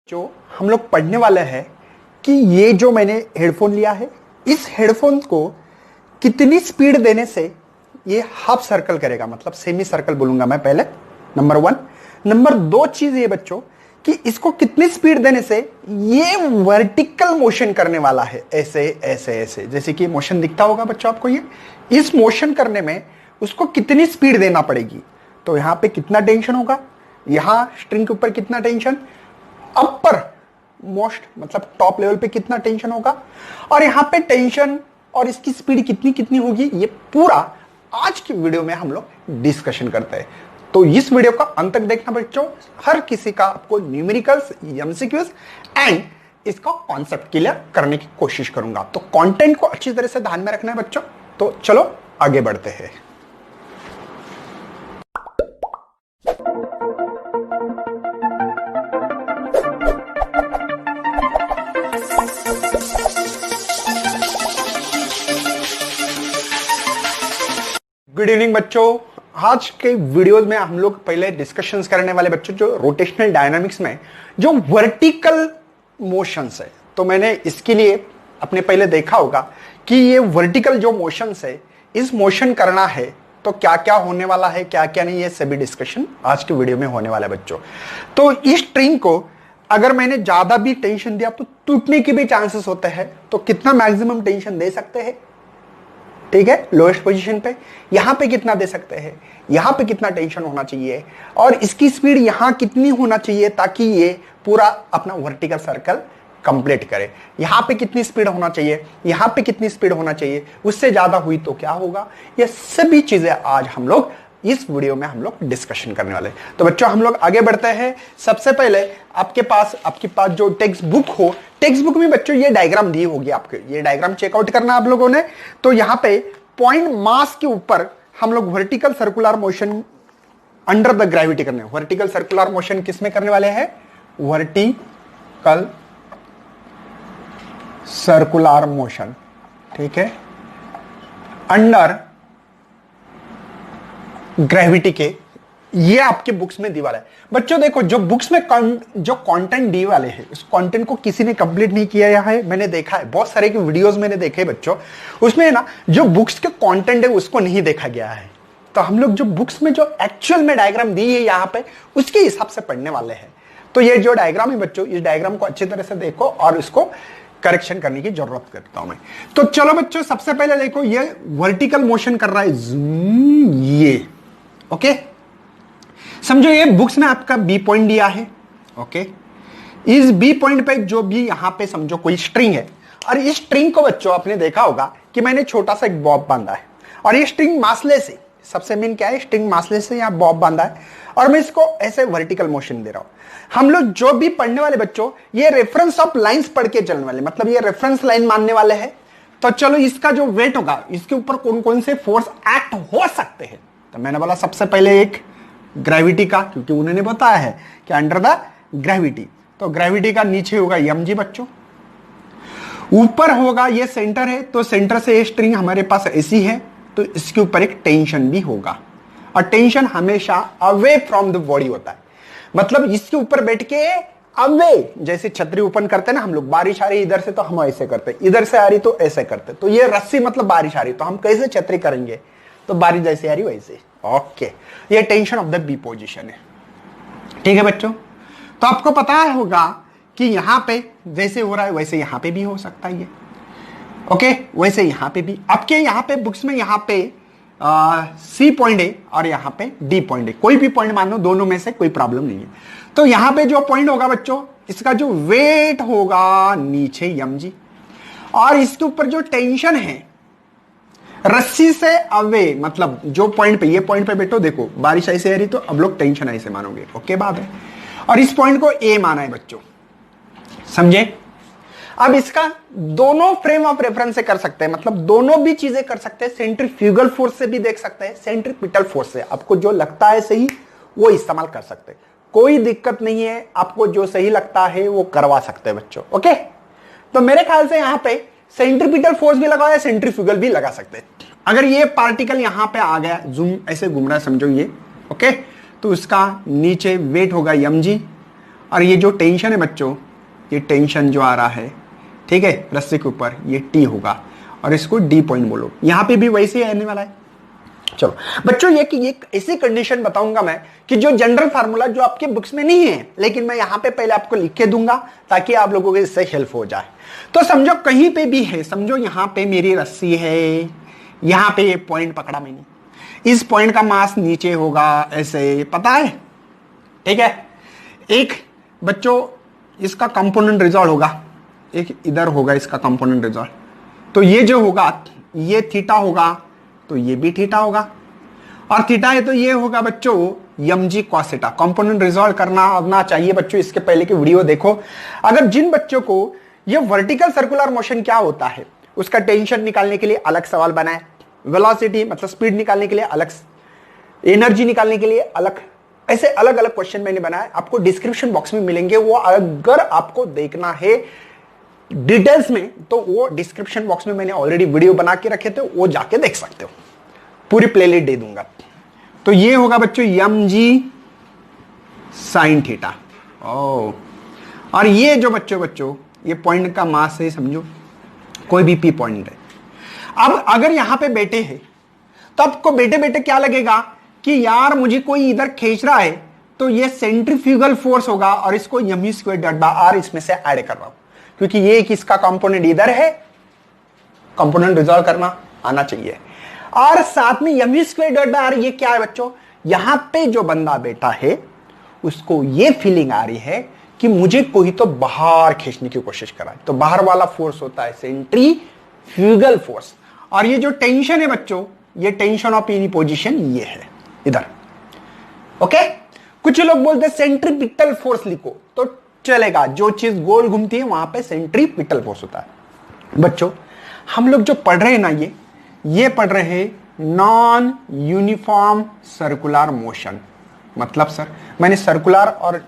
जो हम लोग पढ़ने वाले हैं कि ये जो मैंने हेडफोन लिया है, इस हेडफोन को कितनी स्पीड देने से ये हाफ सर्कल करेगा, मतलब सेमी सर्कल बोलूंगा मैं पहले, नंबर 1। नंबर 2 चीज ये बच्चों कि इसको कितनी स्पीड देने से ये वर्टिकल मोशन करने वाला है, ऐसे ऐसे ऐसे, जैसे कि मोशन दिखता होगा बच्चों आपको। ये इस मोशन करने में उसको कितनी स्पीड देना पड़ेगी, तो यहां पे कितना टेंशन होगा, यहां स्ट्रिंग के ऊपर कितना टेंशन, अपर मोस्ट मतलब टॉप लेवल पे कितना टेंशन होगा, और यहां पे टेंशन और इसकी स्पीड कितनी कितनी होगी, ये पूरा आज की वीडियो में हम लोग डिस्कशन करते हैं। तो इस वीडियो का अंत तक देखना बच्चों, हर किसी का आपको न्यूमेरिकल्स, एमसीक्यूज एंड इसका कॉन्सेप्ट क्लियर करने की कोशिश करूंगा। तो कंटेंट को अच्छी तरह से ध्यान में रखना है बच्चों। तो चलो आगे बढ़ते हैं। गुड इवनिंग बच्चों। आज के वीडियोस में हम लोग पहले डिस्कशंस करने वाले बच्चों जो रोटेशनल डायनामिक्स में जो वर्टिकल मोशंस है, तो मैंने इसके लिए अपने पहले देखा होगा कि ये वर्टिकल जो मोशंस है, इस मोशन करना है तो क्या क्या होने वाला है, क्या क्या नहीं, ये सभी डिस्कशन आज के वीडियो में होने वाला है बच्चों। तो इस स्ट्रिंग को अगर मैंने ज्यादा भी टेंशन दिया तो टूटने के भी चांसेस होते हैं, तो कितना मैक्सिमम टेंशन दे सकते हैं, ठीक है, लोएस्ट पोजीशन पे यहां पे कितना दे सकते हैं, यहां पे कितना टेंशन होना चाहिए, और इसकी स्पीड यहां कितनी होना चाहिए ताकि ये पूरा अपना वर्टिकल सर्कल कंप्लीट करे, यहां पे कितनी स्पीड होना चाहिए, यहां पे कितनी स्पीड होना चाहिए, उससे ज्यादा हुई तो क्या होगा, ये सभी चीजें आज हम लोग इस वीडियो में हम लोग डिस्कशन करने वाले। तो बच्चों हम लोग आगे बढ़ते हैं। सबसे पहले आपके पास जो टेक्स्ट बुक हो, टेक्स्ट बुक में बच्चों ये डायग्राम दी होगी आपके, ये डायग्राम चेकआउट करना आप लोगों ने। तो यहाँ पे पॉइंट मास के ऊपर हम लोग vertical circular motion under the gravity करने, वर्टिकल सर्कुलर मोशन किसमें करने वाले हैं, वर्टिकल सर्कुलर मोशन, ठीक है, अंडर ग्रेविटी के, ये आपके बुक्स में दी वाला है बच्चों। देखो जो बुक्स में जो कंटेंट दी वाले हैं, उस कंटेंट को किसी ने कंप्लीट नहीं किया है, मैंने देखा है बहुत सारे के वीडियोस मैंने देखे बच्चों, उसमें ना जो बुक्स के कंटेंट है उसको नहीं देखा गया है। तो हम लोग जो बुक्स में जो एक्चुअल में डायग्राम दी है यहाँ पे, उसके हिसाब से पढ़ने वाले हैं। तो ये जो डायग्राम है बच्चों, इस डायग्राम को अच्छी तरह से देखो और इसको करेक्शन करने की जरूरत करता हूं मैं। तो चलो बच्चों सबसे पहले देखो, ये वर्टिकल मोशन कर रहा है, ये ओके, समझो ये बुक्स में आपका बी पॉइंट दिया है, ओके, इस बी पॉइंट पे जो भी यहां पे समझो कोई स्ट्रिंग है, और इस स्ट्रिंग को बच्चों आपने देखा होगा कि मैंने छोटा सा एक बॉब बांधा है, और ये स्ट्रिंग मासलेस है, सबसे मेन क्या है, स्ट्रिंग मासलेस है, यहां बॉब बांधा है, और मैं इसको ऐसे वर्टिकल मोशन दे रहा हूं। हम लोग जो भी पढ़ने वाले बच्चों, ये रेफरेंस ऑफ लाइंस पढ़ के चलने वाले, मतलब ये रेफरेंस लाइन मानने वाले हैं। तो चलो इसका जो वेट होगा, इसके ऊपर कौन कौन से फोर्स एक्ट हो सकते हैं, तो मैंने बोला सबसे पहले एक ग्रेविटी का, क्योंकि उन्होंने बताया है कि अंडर द ग्रेविटी, तो ग्रेविटी का नीचे होगा mg बच्चों, ऊपर होगा ये सेंटर है, तो सेंटर से ये स्ट्रिंग हमारे पास ऐसी है, तो इसके ऊपर एक टेंशन भी होगा, और टेंशन हमेशा अवे फ्रॉम द बॉडी होता है, मतलब इसके ऊपर बैठ के अवे, जैसे छतरी ओपन करते हैं ना हम लोग, बारिश आ रही इधर से तो हम ऐसे करते, इधर से आ रही तो ऐसे करते, तो ये रस्सी मतलब बारिश आ रही, तो हम कैसे छतरी करेंगे, तो बारिश जैसे आ रही वैसे, ओके, ये tension of the B position है, ठीक है बच्चों। तो आपको पता होगा कि यहां पे जैसे हो रहा है वैसे यहां पे भी हो सकता है ये, ओके, वैसे यहां पे भी, आपके यहां पे बुक्स में यहां पे सी पॉइंट है और यहां पे डी पॉइंट है, कोई भी पॉइंट मान लो, दोनों में से कोई प्रॉब्लम नहीं है। तो यहां पे जो पॉइंट होगा बच्चों, इसका जो वेट होगा नीचे mg, और इसके ऊपर जो टेंशन है रस्सी से अवे, मतलब जो पॉइंट पे, ये पॉइंट पे बैठो, देखो बारिश ऐसे आ रही तो अब लोग टेंशन ऐसे मानोगे, ओके बात है, और इस पॉइंट को ए माना है बच्चों, समझे। अब इसका दोनों फ्रेम ऑफ रेफरेंस से कर सकते हैं, मतलब दोनों भी चीजें कर सकते हैं, सेंट्रीफ्यूगल फोर्स से भी देख सकते हैं, सेंट्रीपिटल फोर्स से, आपको जो लगता है सही वो इस्तेमाल कर सकते हैं, कोई दिक्कत नहीं है, आपको जो सही लगता है वो करवा सकते हैं बच्चों, ओके। तो मेरे ख्याल से यहां पे सेंट्रीपिटल फोर्स भी लगाया, सेंट्रीफ्यूगल भी लगा सकते हैं। अगर ये पार्टिकल यहां पे आ गया, जूम ऐसे घूम रहा है समझो ये, ओके, तो उसका नीचे वेट होगा mg, और ये जो टेंशन है बच्चों, ये टेंशन जो आ रहा है, ठीक है, रस्सी के ऊपर, ये टी होगा और इसको डी पॉइंट बोलो। यहां पे भी वैसे ही आने वाला है। चलो बच्चों, ये ऐसी कंडीशन बताऊंगा मैं कि जो जनरल फार्मूला जो आपके बुक्स में नहीं है, लेकिन मैं यहां पे पहले आपको लिख के दूंगा ताकि आप लोगों को इससे हेल्प हो जाए। तो समझो कहीं पे भी है, समझो यहां पे मेरी रस्सी है, यहां पे ये पॉइंट पकड़ा मैंने, इस पॉइंट का मास नीचे होगा ऐसे, पता है, ठीक है। एक बच्चों इसका कंपोनेंट रिजॉल्व होगा, एक इधर होगा इसका कंपोनेंट रिजॉल्व, तो ये जो होगा ये थीटा होगा, तो ये भी थीटा होगा, और थीटा है तो ये होगा बच्चों M G cos theta. Component resolve करना आना चाहिए बच्चों, इसके पहले की वीडियो देखो। अगर जिन बच्चों को ये वर्टिकल सर्कुलर मोशन क्या होता है उसका टेंशन निकालने के लिए अलग सवाल बनाए, वेलोसिटी मतलब स्पीड निकालने के लिए अलग, एनर्जी निकालने के लिए अलग, ऐसे अलग अलग क्वेश्चन मैंने बनाए, आपको डिस्क्रिप्शन बॉक्स में मिलेंगे। वो अगर आपको देखना है डिटेल्स में तो वो डिस्क्रिप्शन बॉक्स में मैंने ऑलरेडी वीडियो बना के रखे थे, वो जाके देख सकते हो, पूरी प्लेलिस्ट दे दूंगा। तो ये होगा बच्चों एम जी साइन थीटा। और ये जो बच्चों ये पॉइंट का मास है, समझो कोई भी पी पॉइंट है। अब अगर यहां पे बैठे हैं तो आपको बैठे बैठे क्या लगेगा कि यार मुझे कोई इधर खींच रहा है, तो ये सेंट्रीफ्यूगल फोर्स होगा और इसको M square dot by R इसमें से ऐड कर रहा हूं, क्योंकि ये किसका कंपोनेंट इधर है, कंपोनेंट रिजॉल्व करना आना चाहिए। और साथ में M square dot by are ये क्या है बच्चों, यहां पे जो बंदा बैठा है उसको ये फीलिंग आ रही है कि मुझे कोई तो बाहर खींचने की कोशिश कर रहा है, तो बाहर वाला फोर्स होता है सेंट्रीफ्यूगल फोर्स। और ये जो टेंशन है बच्चों, ये टेंशन ऑफ एनी पोजीशन ये है इधर, ओके। कुछ लोग बोलते हैं सेंट्रीपिटल फोर्स लिखो तो चलेगा, जो चीज गोल घूमती है वहां पे सेंट्रीपिटल फोर्स होता है। बच्चों हम लोग जो पढ़ रहे हैं ना, ये पढ़ रहे हैं नॉन यूनिफॉर्म सर्कुलर मोशन। मतलब सर मैंने सर्कुलर और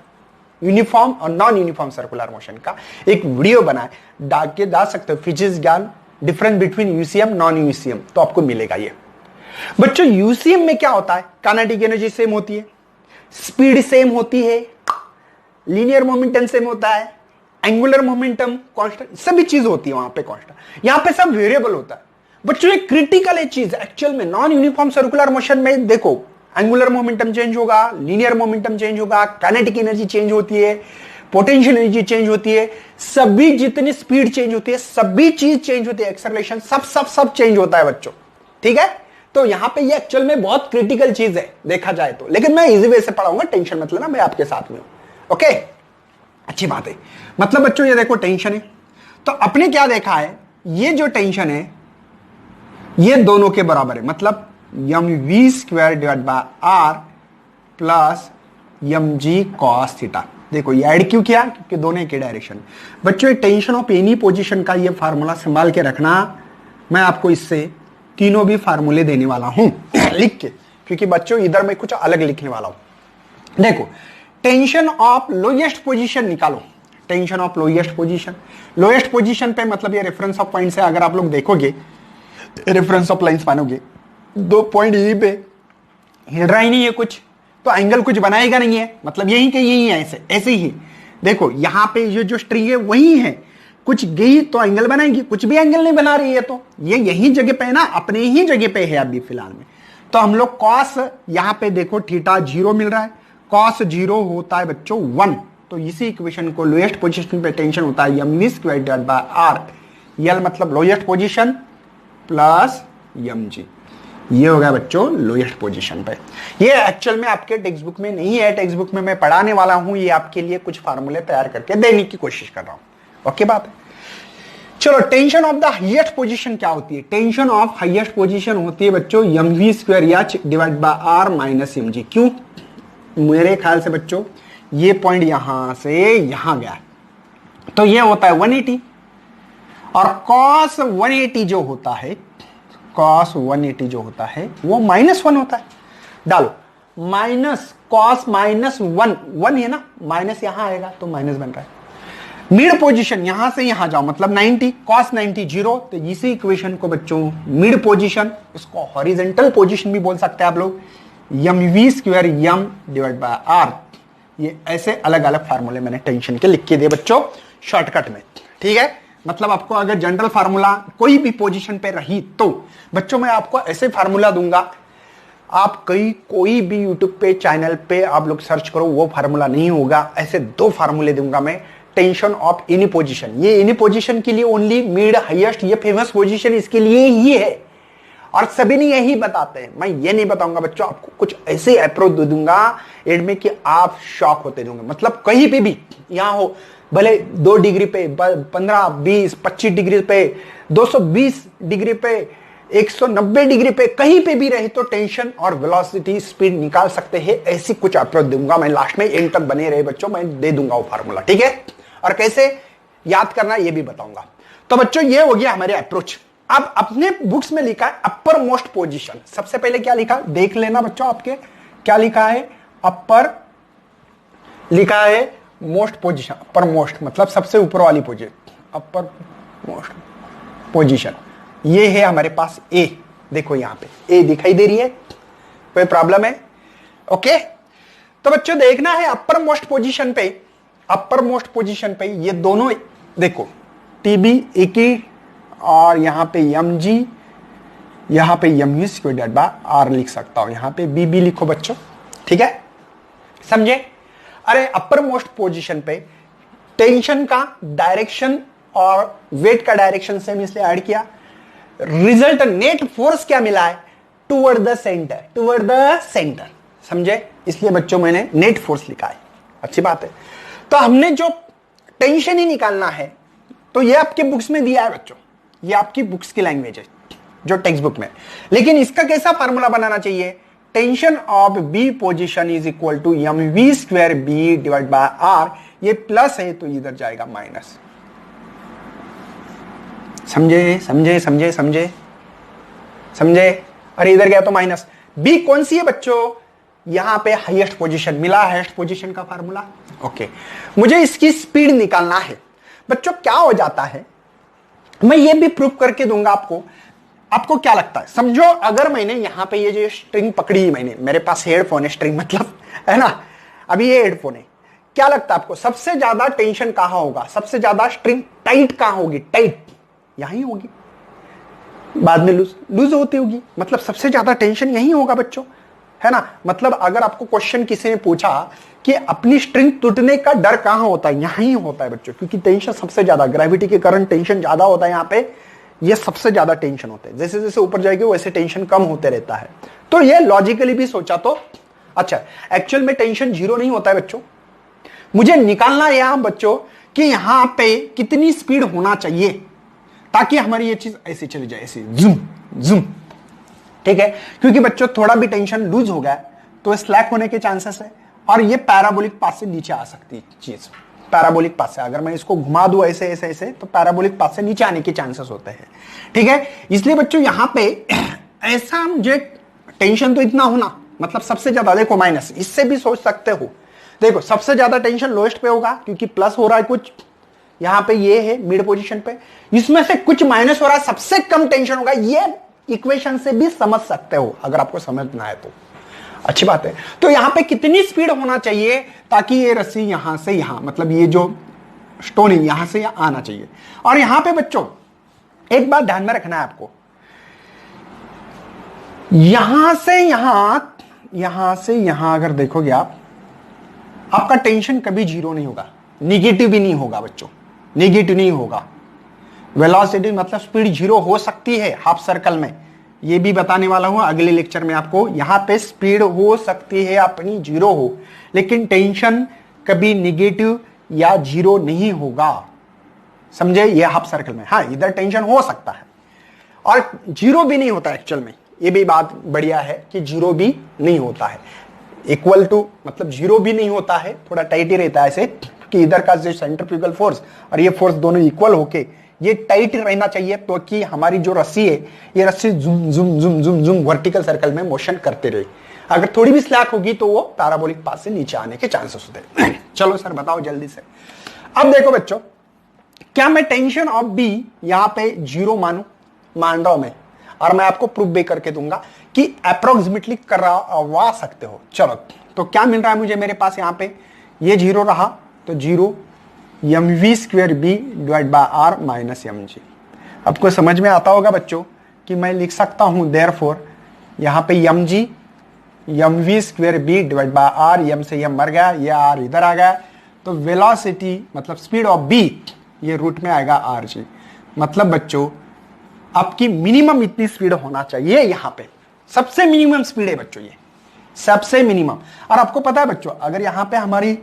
यूनिफॉर्म और नॉन यूनिफॉर्म सर्कुलर मोशन का एक वीडियो बनाया, डाल के डाल सकते हो, फिजिक्स ज्ञान difference between UCM non UCM, तो आपको मिलेगा ये। बच्चों यूसीएम में क्या होता है, काइनेटिक एनर्जी सेम होती है, स्पीड सेम होती है, लीनियर मोमेंटम सेम होता है, एंगुलर मोमेंटम कांस्टेंट, सभी चीज होती है वहां पे कांस्टेंट, यहां पे सब वेरिएबल होता है। बच्चों एक क्रिटिकल है चीज एक्चुअल में, नॉन यूनिफॉर्म सर्कुलर मोशन में देखो एंगुलर मोमेंटम चेंज होगा, लीनियर मोमेंटम चेंज होगा, काइनेटिक एनर्जी चेंज होती है, पोटेंशियल एनर्जी चेंज होती है, सभी जितनी स्पीड चेंज होती है, सभी चीज चेंज होती है, एक्सेलरेशन सब सब सब चेंज होता है बच्चों, ठीक है। तो यहां पे ये एक्चुअल में बहुत क्रिटिकल चीज है देखा जाए तो, लेकिन मैं इजी वे से पढ़ाऊंगा, टेंशन मत लेना, मैं आपके साथ में हूं, ओके। अच्छी बात है। मतलब बच्चों ये देखो टेंशन है, तो अपने क्या देखा है, ये जो टेंशन है ये दोनों के बराबर है, मतलब M we square divide by R plus M G cos theta. देखो ये ऐड क्यों किया, क्योंकि दोनों के डायरेक्शन। बच्चों टेंशन ऑफ एनी पोजीशन का ये फार्मूला संभाल के रखना, मैं आपको इससे तीनों भी फार्मूले देने वाला हूं लिख के, क्योंकि बच्चों इधर मैं कुछ अलग लिखने वाला हूं। देखो टेंशन ऑफ लोएस्ट पोजीशन निकालो, tension of lowest position, lowest position पे मतलब ये रेफरेंस ऑफ पॉइंट है, अगर आप लोग देखोगे रेफरेंस ऑफ लाइंस मानोगे, दो पॉइंट यहीं पे हिल रहा ही नहीं है कुछ, तो एंगल कुछ बनाएगा नहीं है, मतलब यही के यही है, ऐसे ऐसे ही। देखो यहां पे ये जो स्ट्रिंग है वही है, कुछ गई तो एंगल बनाएगी, कुछ भी एंगल नहीं बना रही है, तो ये यही जगह पे है ना, अपने ही जगह पे है अभी फिलहाल में। तो हम लोग कॉस, यहां पे देखो थीटा 0 मिल रहा है, कॉस 0 होता है बच्चों 1, तो इसी इक्वेशन को लोएस्ट पोजीशन पे टेंशन होता है M we square divide by r, यल मतलब lowest position plus M g, ये होगा बच्चों लोएस्ट पोजीशन पे। ये एक्चुअल में आपके टेक्स्ट बुक में नहीं है, टेक्स्ट बुक में मैं पढ़ाने वाला हूं, ये आपके लिए कुछ फार्मूले तैयार करके देने की कोशिश कर रहा हूं, ओके बात है। चलो tension of the highest position क्या होती है, टेंशन ऑफ हाईएस्ट पोजीशन होती है बच्चों M we square H divide by R minus M G. क्यों, मेरे ख्याल से बच्चों ये पॉइंट यहां से यहां गया, तो ये होता है 180, और कॉस 180 जो होता है, कॉस 180 जो होता है वो -1 होता है। डालो माइनस कॉस -1, 1 है ना, माइनस यहां आएगा तो माइनस बन रहा है। मिड पोजीशन यहां से यहां जाओ मतलब 90, कॉस 90 0, तो इसी इक्वेशन को बच्चों मिड पोजीशन, इसको हॉरिजॉन्टल पोजीशन भी बोल सकते हैं आप लोग, M we square M divide by are ये ऐसे अलग अलग फार्मूले मैंने टेंशन के लिख के दिए बच्चों शॉर्टकट में, ठीक है। मतलब आपको अगर जनरल फार्मूला कोई भी पोजीशन पे रही तो बच्चों मैं आपको ऐसे फार्मूला दूंगा, आप कोई भी यूट्यूब पे चैनल पे आप लोग सर्च करो वो फार्मूला नहीं होगा। ऐसे 2 फार्मूले दूंगा मैं, टेंशन ऑफ एनी पोजीशन, ये एनी पोजीशन के लिए ओनली मिड हाईएस्ट, ये फेमस पोजीशन इसके लिए ही है और सभी ने यही बताते हैं। मैं ये नहीं बताऊंगा बच्चों, आपको कुछ ऐसे अप्रोच दे दूंगा एड में कि आप शॉक होते दूंगा। मतलब कहीं पे भी यहां हो, भले 2 डिग्री पे, 15, 20, 25 डिग्री पे, 220 डिग्री पे, 190 डिग्री पे, कहीं पे भी रहे तो टेंशन और वेलोसिटी स्पीड निकाल सकते हैं। ऐसी कुछ अप्रोच दूंगा मैं, लास्ट में एंड तक बने रहे बच्चों, मैं दे दूंगा वो फार्मूला, ठीक है। और कैसे याद करना ये भी बताऊंगा। तो बच्चों ये हो गया हमारे अप्रोच। अब अपने बुक्स में लिखा है अपर मोस्ट पोजीशन। सबसे पहले क्या लिखा देख लेना बच्चों, आपके क्या लिखा है, अपर लिखा है मोस्ट पोजीशन, अपर मोस्ट मतलब सबसे ऊपर वाली पोजीशन, अपर मोस्ट पोजीशन ये है हमारे पास ए। देखो यहां पे ए दिखाई दे रही है, कोई प्रॉब्लम है? ओके, तो बच्चों देखना है अपर मोस्ट पोजीशन पे, अपर मोस्ट पोजीशन पे ये दोनों देखो टीबी एक ही और यहां पे एम जी, यहां पे M U square by R लिख सकता हूं, यहां पे बी बी लिखो बच्चों, ठीक है, समझे। अरे अपर मोस्ट पोजीशन पे टेंशन का डायरेक्शन और वेट का डायरेक्शन सेम इसलिए ऐड किया, रिजल्ट नेट फोर्स क्या मिला है, toward the centre, toward the centre, समझे, इसलिए बच्चों मैंने नेट फोर्स लिखा है। अच्छी बात है। तो हमने जो टेंशन ही निकालना है तो ये आपके बुक्स में दिया है बच्चों, ये आपकी बुक्स की लैंग्वेज है जो टेक्स्ट बुक में, लेकिन इसका कैसा फार्मूला बनाना चाहिए, tension of B position is equal to M we square B divide by are, ये प्लस है तो इधर जाएगा माइनस, समझे समझे समझे समझे समझे। अरे इधर गया तो माइनस, बी कौन सी है बच्चों, यहां पे हाईएस्ट पोजीशन मिला, हाईएस्ट पोजीशन का फार्मूला। ओके, मुझे इसकी स्पीड निकालना है बच्चों। क्या हो जाता है मैं ये भी प्रूफ करके दूंगा आपको। आपको क्या लगता है, समझो अगर मैंने यहां पे ये जो स्ट्रिंग पकड़ी, मैंने मेरे पास हेडफोन है, स्ट्रिंग मतलब है ना, अभी ये हेडफोन है, क्या लगता है आपको सबसे ज्यादा टेंशन कहां होगा, सबसे ज्यादा स्ट्रिंग टाइट कहां होगी, टाइट यहीं होगी, बाद में लूज होती होगी, मतलब सबसे ज्यादा टेंशन यहीं होगा बच्चों, है ना। मतलब अगर आपको क्वेश्चन किसी ने पूछा कि अपनी स्ट्रिंग टूटने का डर कहां होता है, यहीं होता है बच्चों, क्योंकि टेंशन सबसे ज्यादा, ग्रेविटी के कारण टेंशन ज्यादा होता है, यहां पे ये सबसे ज्यादा टेंशन होता है। जैसे जैसे ऊपर जाएगी वैसे टेंशन कम होते रहता है। तो ये लॉजिकली भी सोचा तो अच्छा, एक्चुअल में टेंशन 0 नहीं होता है बच्चों। मुझे निकालना है यहां बच्चों कि यहां पे कितनी स्पीड होना चाहिए ताकि हमारी ये चीज ऐसे चली जाए, ऐसे जूम जूम, ठीक है। क्योंकि बच्चों थोड़ा भी टेंशन लूज हो गया तो स्लैक होने के चांसेस है और ये पैराबोलिक पाथ से नीचे आ सकती है चीज, पैराबोलिक पाथ से अगर मैं इसको घुमा दूं ऐसे ऐसे ऐसे तो पैराबोलिक पाथ से नीचे आने के चांसेस होते हैं, ठीक है। इसलिए बच्चों यहां पे ऐसा मुझे टेंशन तो इतना होना, मतलब सबसे ज्यादा देखो माइनस, इससे भी सोच सकते हो, देखो सबसे ज्यादा टेंशन लोएस्ट पे होगा क्योंकि प्लस हो रहा है कुछ, यहां पे ये है मिड पोजीशन पे, इसमें से कुछ माइनस हो रहा है, सबसे कम टेंशन होगा। ये इक्वेशन से भी समझ सकते हो अगर आपको समझना है तो, अच्छी बात है। तो यहां पे कितनी स्पीड होना चाहिए ताकि ये रस्सी यहां से यहां, मतलब ये जो स्टोन है यहां से यहां आना चाहिए। और यहां पे बच्चों एक बात ध्यान में रखना है आपको, यहां से यहां अगर देखोगे आप, आपका टेंशन कभी 0 नहीं होगा, निगेटिव भी नहीं होगा बच्चों, निगेटिव नहीं होगा। वेलोसिटी मतलब स्पीड 0 हो सकती है हाफ सर्कल में, ये भी बताने वाला हूं अगले लेक्चर में आपको। यहां पे स्पीड हो सकती है अपनी 0 हो, लेकिन टेंशन कभी निगेटिव या 0 नहीं होगा, समझे, ये हाफ सर्कल में। हाँ, इधर टेंशन हो सकता है और 0 भी नहीं होता एक्चुअल में, ये भी बात बढ़िया है कि 0 भी नहीं होता है, इक्वल टू मतलब 0 भी नहीं होता है, थोड़ा टाइट ही रहता है ऐसे कि इधर का जो सेंट्रीफ्यूगल फोर्स और ये फोर्स दोनों इक्वल होके ये टाइट रहना चाहिए, तो कि हमारी जो रस्सी है ये रस्सी जुम जुम जुम जुम जुम वर्टिकल सर्कल में मोशन करते रहे। अगर थोड़ी भी स्लैक होगी तो वो पैराबोलिक पाथ से नीचे आने के चांसेस होते हैं। चलो सर बताओ जल्दी से। अब देखो बच्चों, क्या मैं टेंशन ऑफ बी यहां पे 0 मान रहा हूं मैं, और मैं आपको प्रूफ भी करके दूंगा कि अप्रोक्सीमेटली करवा सकते हो। चलो, तो क्या मिल रहा है मुझे मेरे पास यहां पे ये जीरो रहा तो zero M V square B divide by R minus M G. आपको समझ में आता होगा बच्चों कि मैं लिख सकता हूं देयरफॉर यहां पे M G M V square B divide by R, M से एम मर गया, ये आर इधर आ गया, तो वेलोसिटी मतलब स्पीड ऑफ बी ये रूट में आएगा आर जी। मतलब बच्चों आपकी मिनिमम इतनी स्पीड होना चाहिए, यहां पे सबसे मिनिमम स्पीड है बच्चों, ये सबसे मिनिमम। और आपको पता है बच्चों अगर यहां पे हमारी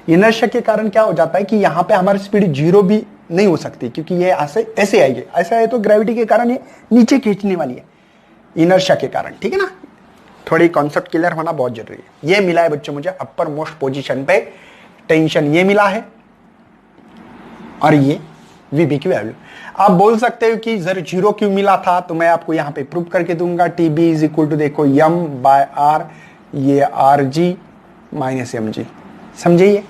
इनर्शिया के कारण क्या हो जाता है कि यहां पे हमारी स्पीड जीरो भी नहीं हो सकती, क्योंकि ये ऐसे आएगी, ऐसे आए तो ग्रेविटी के कारण ये नीचे खींचने वाली है इनर्शिया के कारण, ठीक है ना। थोड़ी कॉन्सेप्ट क्लियर होना बहुत जरूरी है। ये मिला है बच्चों मुझे अपर मोस्ट पोजीशन पे टेंशन, ये मिला है और ये वीबी की वैल्यू। आप बोल सकते हो कि सर जीरो क्यों मिला था, तो मैं आपको यहां पे प्रूव करके दूंगा। T B is equal to देखो एम बाय आर, ये R G minus M G, समझिए।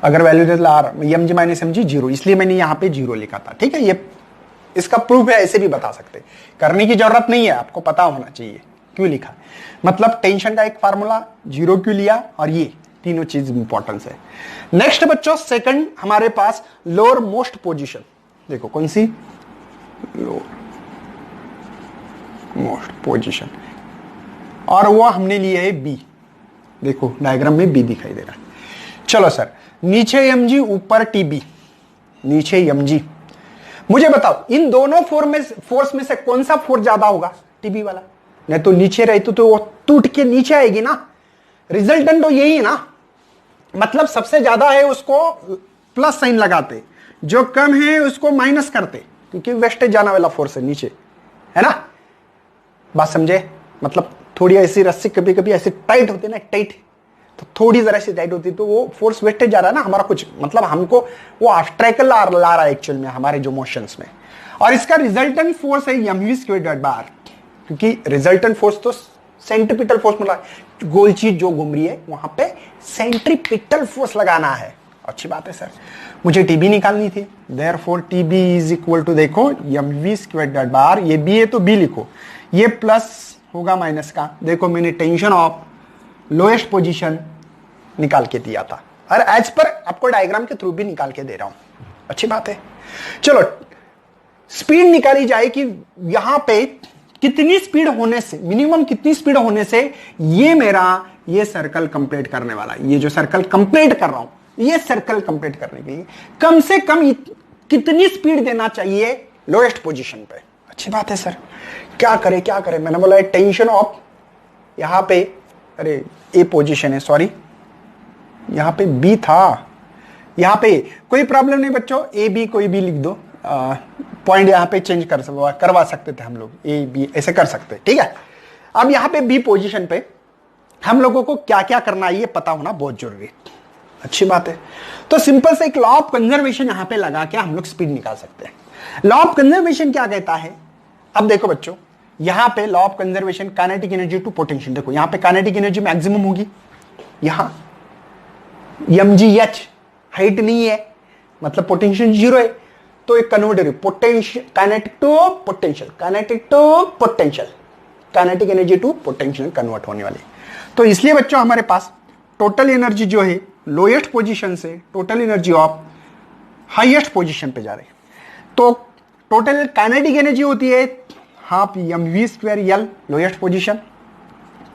अगर value R M G minus M G zero, इसलिए मैंने यहां पे जीरो लिखा था, ठीक है। ये इसका प्रूफ है, ऐसे भी बता सकते, करने की जरूरत नहीं है, आपको पता होना चाहिए क्यों लिखा। मतलब टेंशन का एक फार्मूला, जीरो क्यों लिया, और ये तीनों चीज इंपॉर्टेंस है। नेक्स्ट बच्चों सेकंड हमारे पास लोअर मोस्ट पोजीशन, देखो कौन सी, लोअर मोस्ट पोजीशन, और वो हमने लिए है बी। देखो डायग्राम में बी दिखाई दे रहा है। चलो सर, नीचे एम जी ऊपर टी बी, नीचे एम जी। मुझे बताओ इन दोनों फोर्स में से कौन सा फोर्स ज्यादा होगा, टीबी वाला। नहीं तो नीचे रहती तो वो टूट के नीचे आएगी ना, रिजल्टेंट तो यही है ना। मतलब सबसे ज्यादा है उसको प्लस साइन लगाते, जो कम है उसको माइनस करते, क्योंकि वेस्टेज जाने वाला फोर्स है नीचे, है ना। बात समझे। मतलब थोड़ी ऐसी रस्सी कभी कभी ऐसी टाइट होती है ना, टाइट, तो थोड़ी जरा सी टाइट होती तो वो फोर्स वेस्टेज जा रहा है ना हमारा, कुछ मतलब हमको वो ऑब्स्ट्रैकल ला रहा है एक्चुअल में हमारे जो मोशंस में। और इसका रिजल्टेंट फोर्स है M we square divide by R, क्योंकि रिजल्टेंट फोर्स तो सेंट्रीपिटल फोर्स मिला, गोल चीज जो घूम रही है वहां पे सेंट्रीपिटल फोर्स लगाना है। अच्छी बात है सर, मुझे टीबी निकालनी थी, therefore T B is equal to देखो m we square divide by are, ये बी है तो बी लिखो, ये प्लस होगा माइनस का। देखो मैंने टेंशन ऑफ लोएस्ट पोजीशन निकाल के दिया था, और एज पर आपको डायग्राम के थ्रू भी निकाल के दे रहा हूं। अच्छी बात है। चलो स्पीड निकाली जाए कि यहां पे कितनी स्पीड होने से, मिनिमम कितनी स्पीड होने से ये मेरा ये सर्कल कंप्लीट करने वाला, ये जो सर्कल कंप्लीट कर रहा हूं, ये सर्कल कंप्लीट करने के लिए कम से कम कितनी स्पीड देना चाहिए लोएस्ट पोजीशन पे। अच्छी बात है सर, क्या करें, मैंने बोला टेंशन ऑफ, यहां पे अरे ए पोजीशन है, सॉरी यहां पे बी था, यहां पे कोई प्रॉब्लम नहीं बच्चों, ए बी कोई भी लिख दो, पॉइंट यहां पे चेंज करवा सकते थे हम लोग, ए बी ऐसे कर सकते, ठीक है। अब यहां पे बी पोजीशन पे हम लोगों को क्या क्या करना है ये पता होना बहुत जरूरी है। अच्छी बात है। तो सिंपल से एक लॉ ऑफ कंजर्वेशन यहां पे लगा के हम लोग स्पीड निकाल सकते हैं। लॉ ऑफ कंजर्वेशन क्या कहता है, अब देखो बच्चों यहां पे law of conservation kinetic energy to potential, देखो यहां पे काइनेटिक एनर्जी मैक्सिमम होगी, यहां mgh हाइट नहीं है, मतलब पोटेंशियल जीरो है, तो एक converter potential kinetic to potential, kinetic to potential, kinetic energy to potential convert होने वाली। तो इसलिए बच्चों हमारे पास टोटल एनर्जी जो है लोएस्ट पोजीशन से total energy of highest position पे जा रही है, तो टोटल काइनेटिक एनर्जी होती है half M we square L lowest position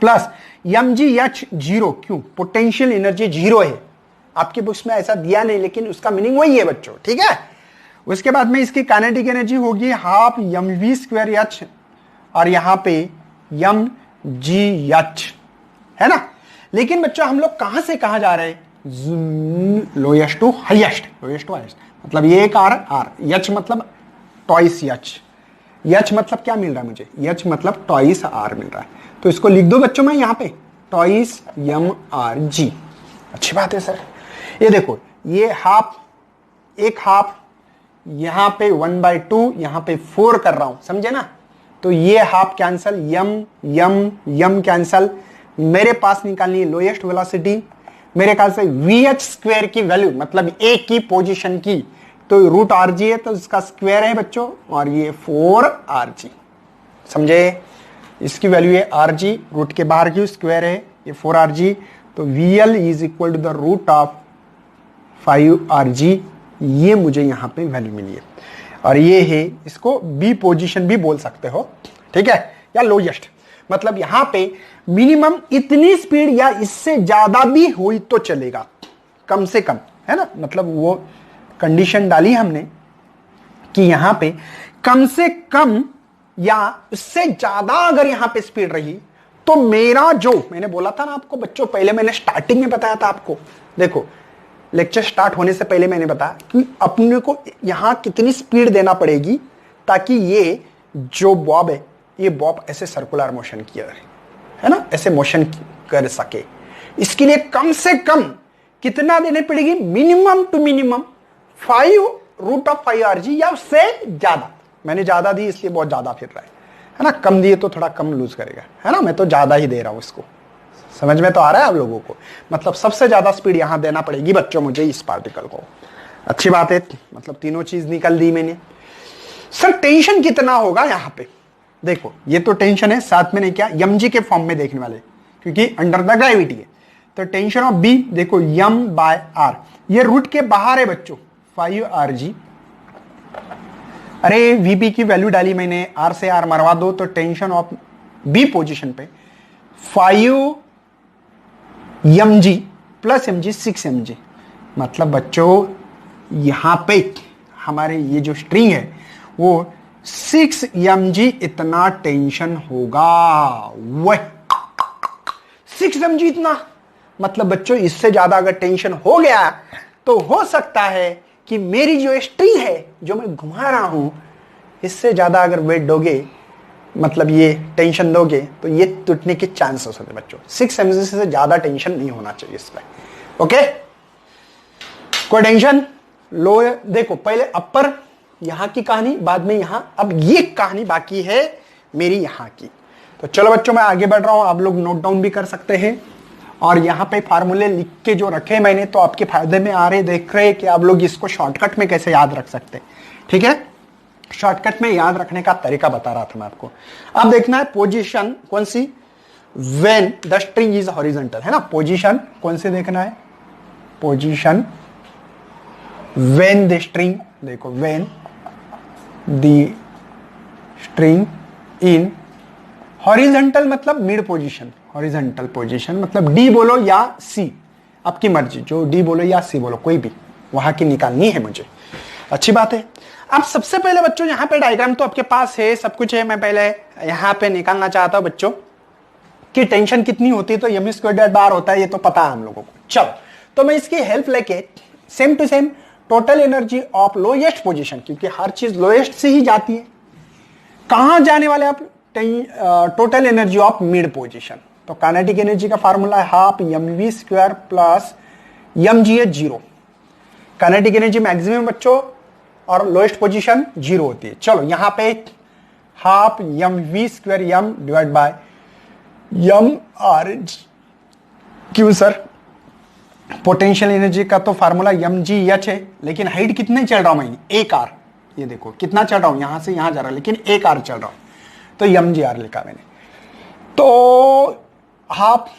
plus M G H zero, क्यों पोटेंशियल एनर्जी जीरो है, आपकी बुक्स में ऐसा दिया नहीं लेकिन उसका मीनिंग वही है बच्चों, ठीक है। उसके बाद में इसकी काइनेटिक एनर्जी होगी half M we square H, और यहां पे एम जी एच, है ना। लेकिन बच्चों हम लोग कहां से कहां जा रहे हैं, lowest to highest, lowest to highest, मतलब ये एक आर, एच मतलब टॉइस एच, एच मतलब क्या मिल रहा है मुझे, एच मतलब टॉइस आर मिल रहा है, तो इसको लिख दो बच्चों मैं यहां पे टॉइस एम आर जी। अच्छी बात है सर। ये देखो ये हाफ, एक हाफ यहां पे 1/2, यहां पे 4 कर रहा हूं, समझे ना। तो ये हाफ कैंसल, यम कैंसल, मेरे पास निकालनी है लोएस्ट वेलोसिटी, मेरे ख्याल से वीएच स्क्वायर की वैल्यू मतलब ए की पोजीशन की, तो रूट आर जी है तो इसका स्क्वायर है बच्चों, और ये 4 आर जी, समझे। इसकी वैल्यू है आर जी, रूट के बाहर की स्क्वायर है, ये 4 आर जी, तो VL is equal to the root of 5RG, ये मुझे यहां पे वैल्यू मिली है। और ये है, इसको बी पोजीशन भी बोल सकते हो, ठीक है, या लोएस्ट। मतलब यहां पे मिनिमम इतनी स्पीड या इससे ज्यादा भी हुई तो चलेगा, कम से कम, है ना। मतलब वो कंडीशन डाली हमने कि यहां पे कम से कम या उससे ज्यादा अगर यहां पे स्पीड रही तो मेरा जो मैंने बोला था ना आपको बच्चों, पहले मैंने स्टार्टिंग में बताया था आपको, देखो लेक्चर स्टार्ट होने से पहले मैंने बताया कि अपने को यहां कितनी स्पीड देना पड़ेगी ताकि ये जो बॉब है, ये बॉब ऐसे सर्कुलर मोशन किया है ना, ऐसे मोशन कर सके। इसके लिए कम से कम कितना देने पड़ेगी, मिनिमम टू मिनिमम 5√5RG या उससे ज्यादा। मैंने ज्यादा दी इसलिए बहुत ज्यादा फिर रहा है ना, कम दिए तो थोड़ा कम लूज करेगा, है ना। मैं तो ज्यादा ही दे रहा हूं इसको, समझ में तो आ रहा है आप लोगों को। मतलब सबसे ज्यादा स्पीड यहां देना पड़ेगी बच्चों मुझे इस पार्टिकल को। अच्छी बात है, मतलब तीनों चीज निकल दी मैंने। सर टेंशन कितना होगा यहां पे, देखो ये तो टेंशन है, साथ में नहीं क्या mg के फॉर्म में देखने वाले, क्योंकि अंडर द ग्रेविटी है। तो टेंशन ऑफ बी देखो m/r, ये रूट के बाहर है बच्चों 5RG। अरे वीपी की वैल्यू डाली मैंने, r से r मरवा दो, तो टेंशन ऑफ बी पोजीशन पे 5mg प्लस mg 6mg। मतलब बच्चों यहां पे हमारे ये जो स्ट्रिंग है वो 6mg इतना टेंशन होगा, वह 6mg इतना। मतलब बच्चों इससे ज्यादा अगर टेंशन हो गया तो हो सकता है कि मेरी जो स्ट्रिंग है जो मैं घुमा रहा हूं, इससे ज्यादा अगर वेट दोगे, मतलब ये टेंशन दोगे, तो ये टूटने के चांसेस होते हैं बच्चों। 6mg से ज्यादा टेंशन नहीं होना चाहिए इस पर। ओके, कोई टेंशन लो। देखो पहले अपर यहां की कहानी, बाद में यहां, अब ये कहानी बाकी है मेरी यहां की। तो चलो बच्चों मैं आगे बढ़ रहा हूं, आप लोग नोट डाउन भी कर सकते हैं। और यहां पे फार्मूले लिख के जो रखे मैंने, तो आपके फायदे में आ रहे, देख रहे कि आप लोग इसको शॉर्टकट में कैसे याद रख सकते हैं। ठीक है, शॉर्टकट में याद रखने का तरीका बता रहा था मैं आपको। अब देखना है पोजीशन कौन सी, when the string is horizontal, है ना। पोजीशन कौन सी देखना है, पोजीशन व्हेन द स्ट्रिंग, देखो when the string in horizontal मतलब मिड पोजीशन, हॉरिजॉन्टल पोजीशन मतलब डी बोलो या सी, आपकी मर्जी, जो डी बोलो या सी बोलो, कोई भी वहां की निकालनी है मुझे। अच्छी बात है। अब सबसे पहले बच्चों यहाँ पे डायग्राम तो आपके पास है, सब कुछ है। मैं पहले यहाँ पे निकालना चाहता हूं बच्चों कि टेंशन कितनी होती है, तो m²/r होता है, ये तो पता है हम लोगों को। चलो तो मैं इसकी हेल्प लेके same to same total energy of lowest position, क्योंकि हर चीज लोएस्ट से ही जाती है, कहां जाने वाले आप, total energy of mid position. तो काइनेटिक एनर्जी का फार्मूला है हाफ mv² प्लस mg है 0। काइनेटिक एनर्जी मैक्सिमम बच्चों और लोएस्ट पोजीशन 0 होती है। चलो यहां पे half mv² m divide by mr। क्यों सर, पोटेंशियल एनर्जी का तो फार्मूला mgh है, लेकिन हाइट कितने चल रहा हूं मैं, 1r। ये देखो कितना चल रहा हूं, यहां से यहां जा रहा है, लेकिन 1r चल रहा हूं, तो mgr लिखा मैंने। तो हाफ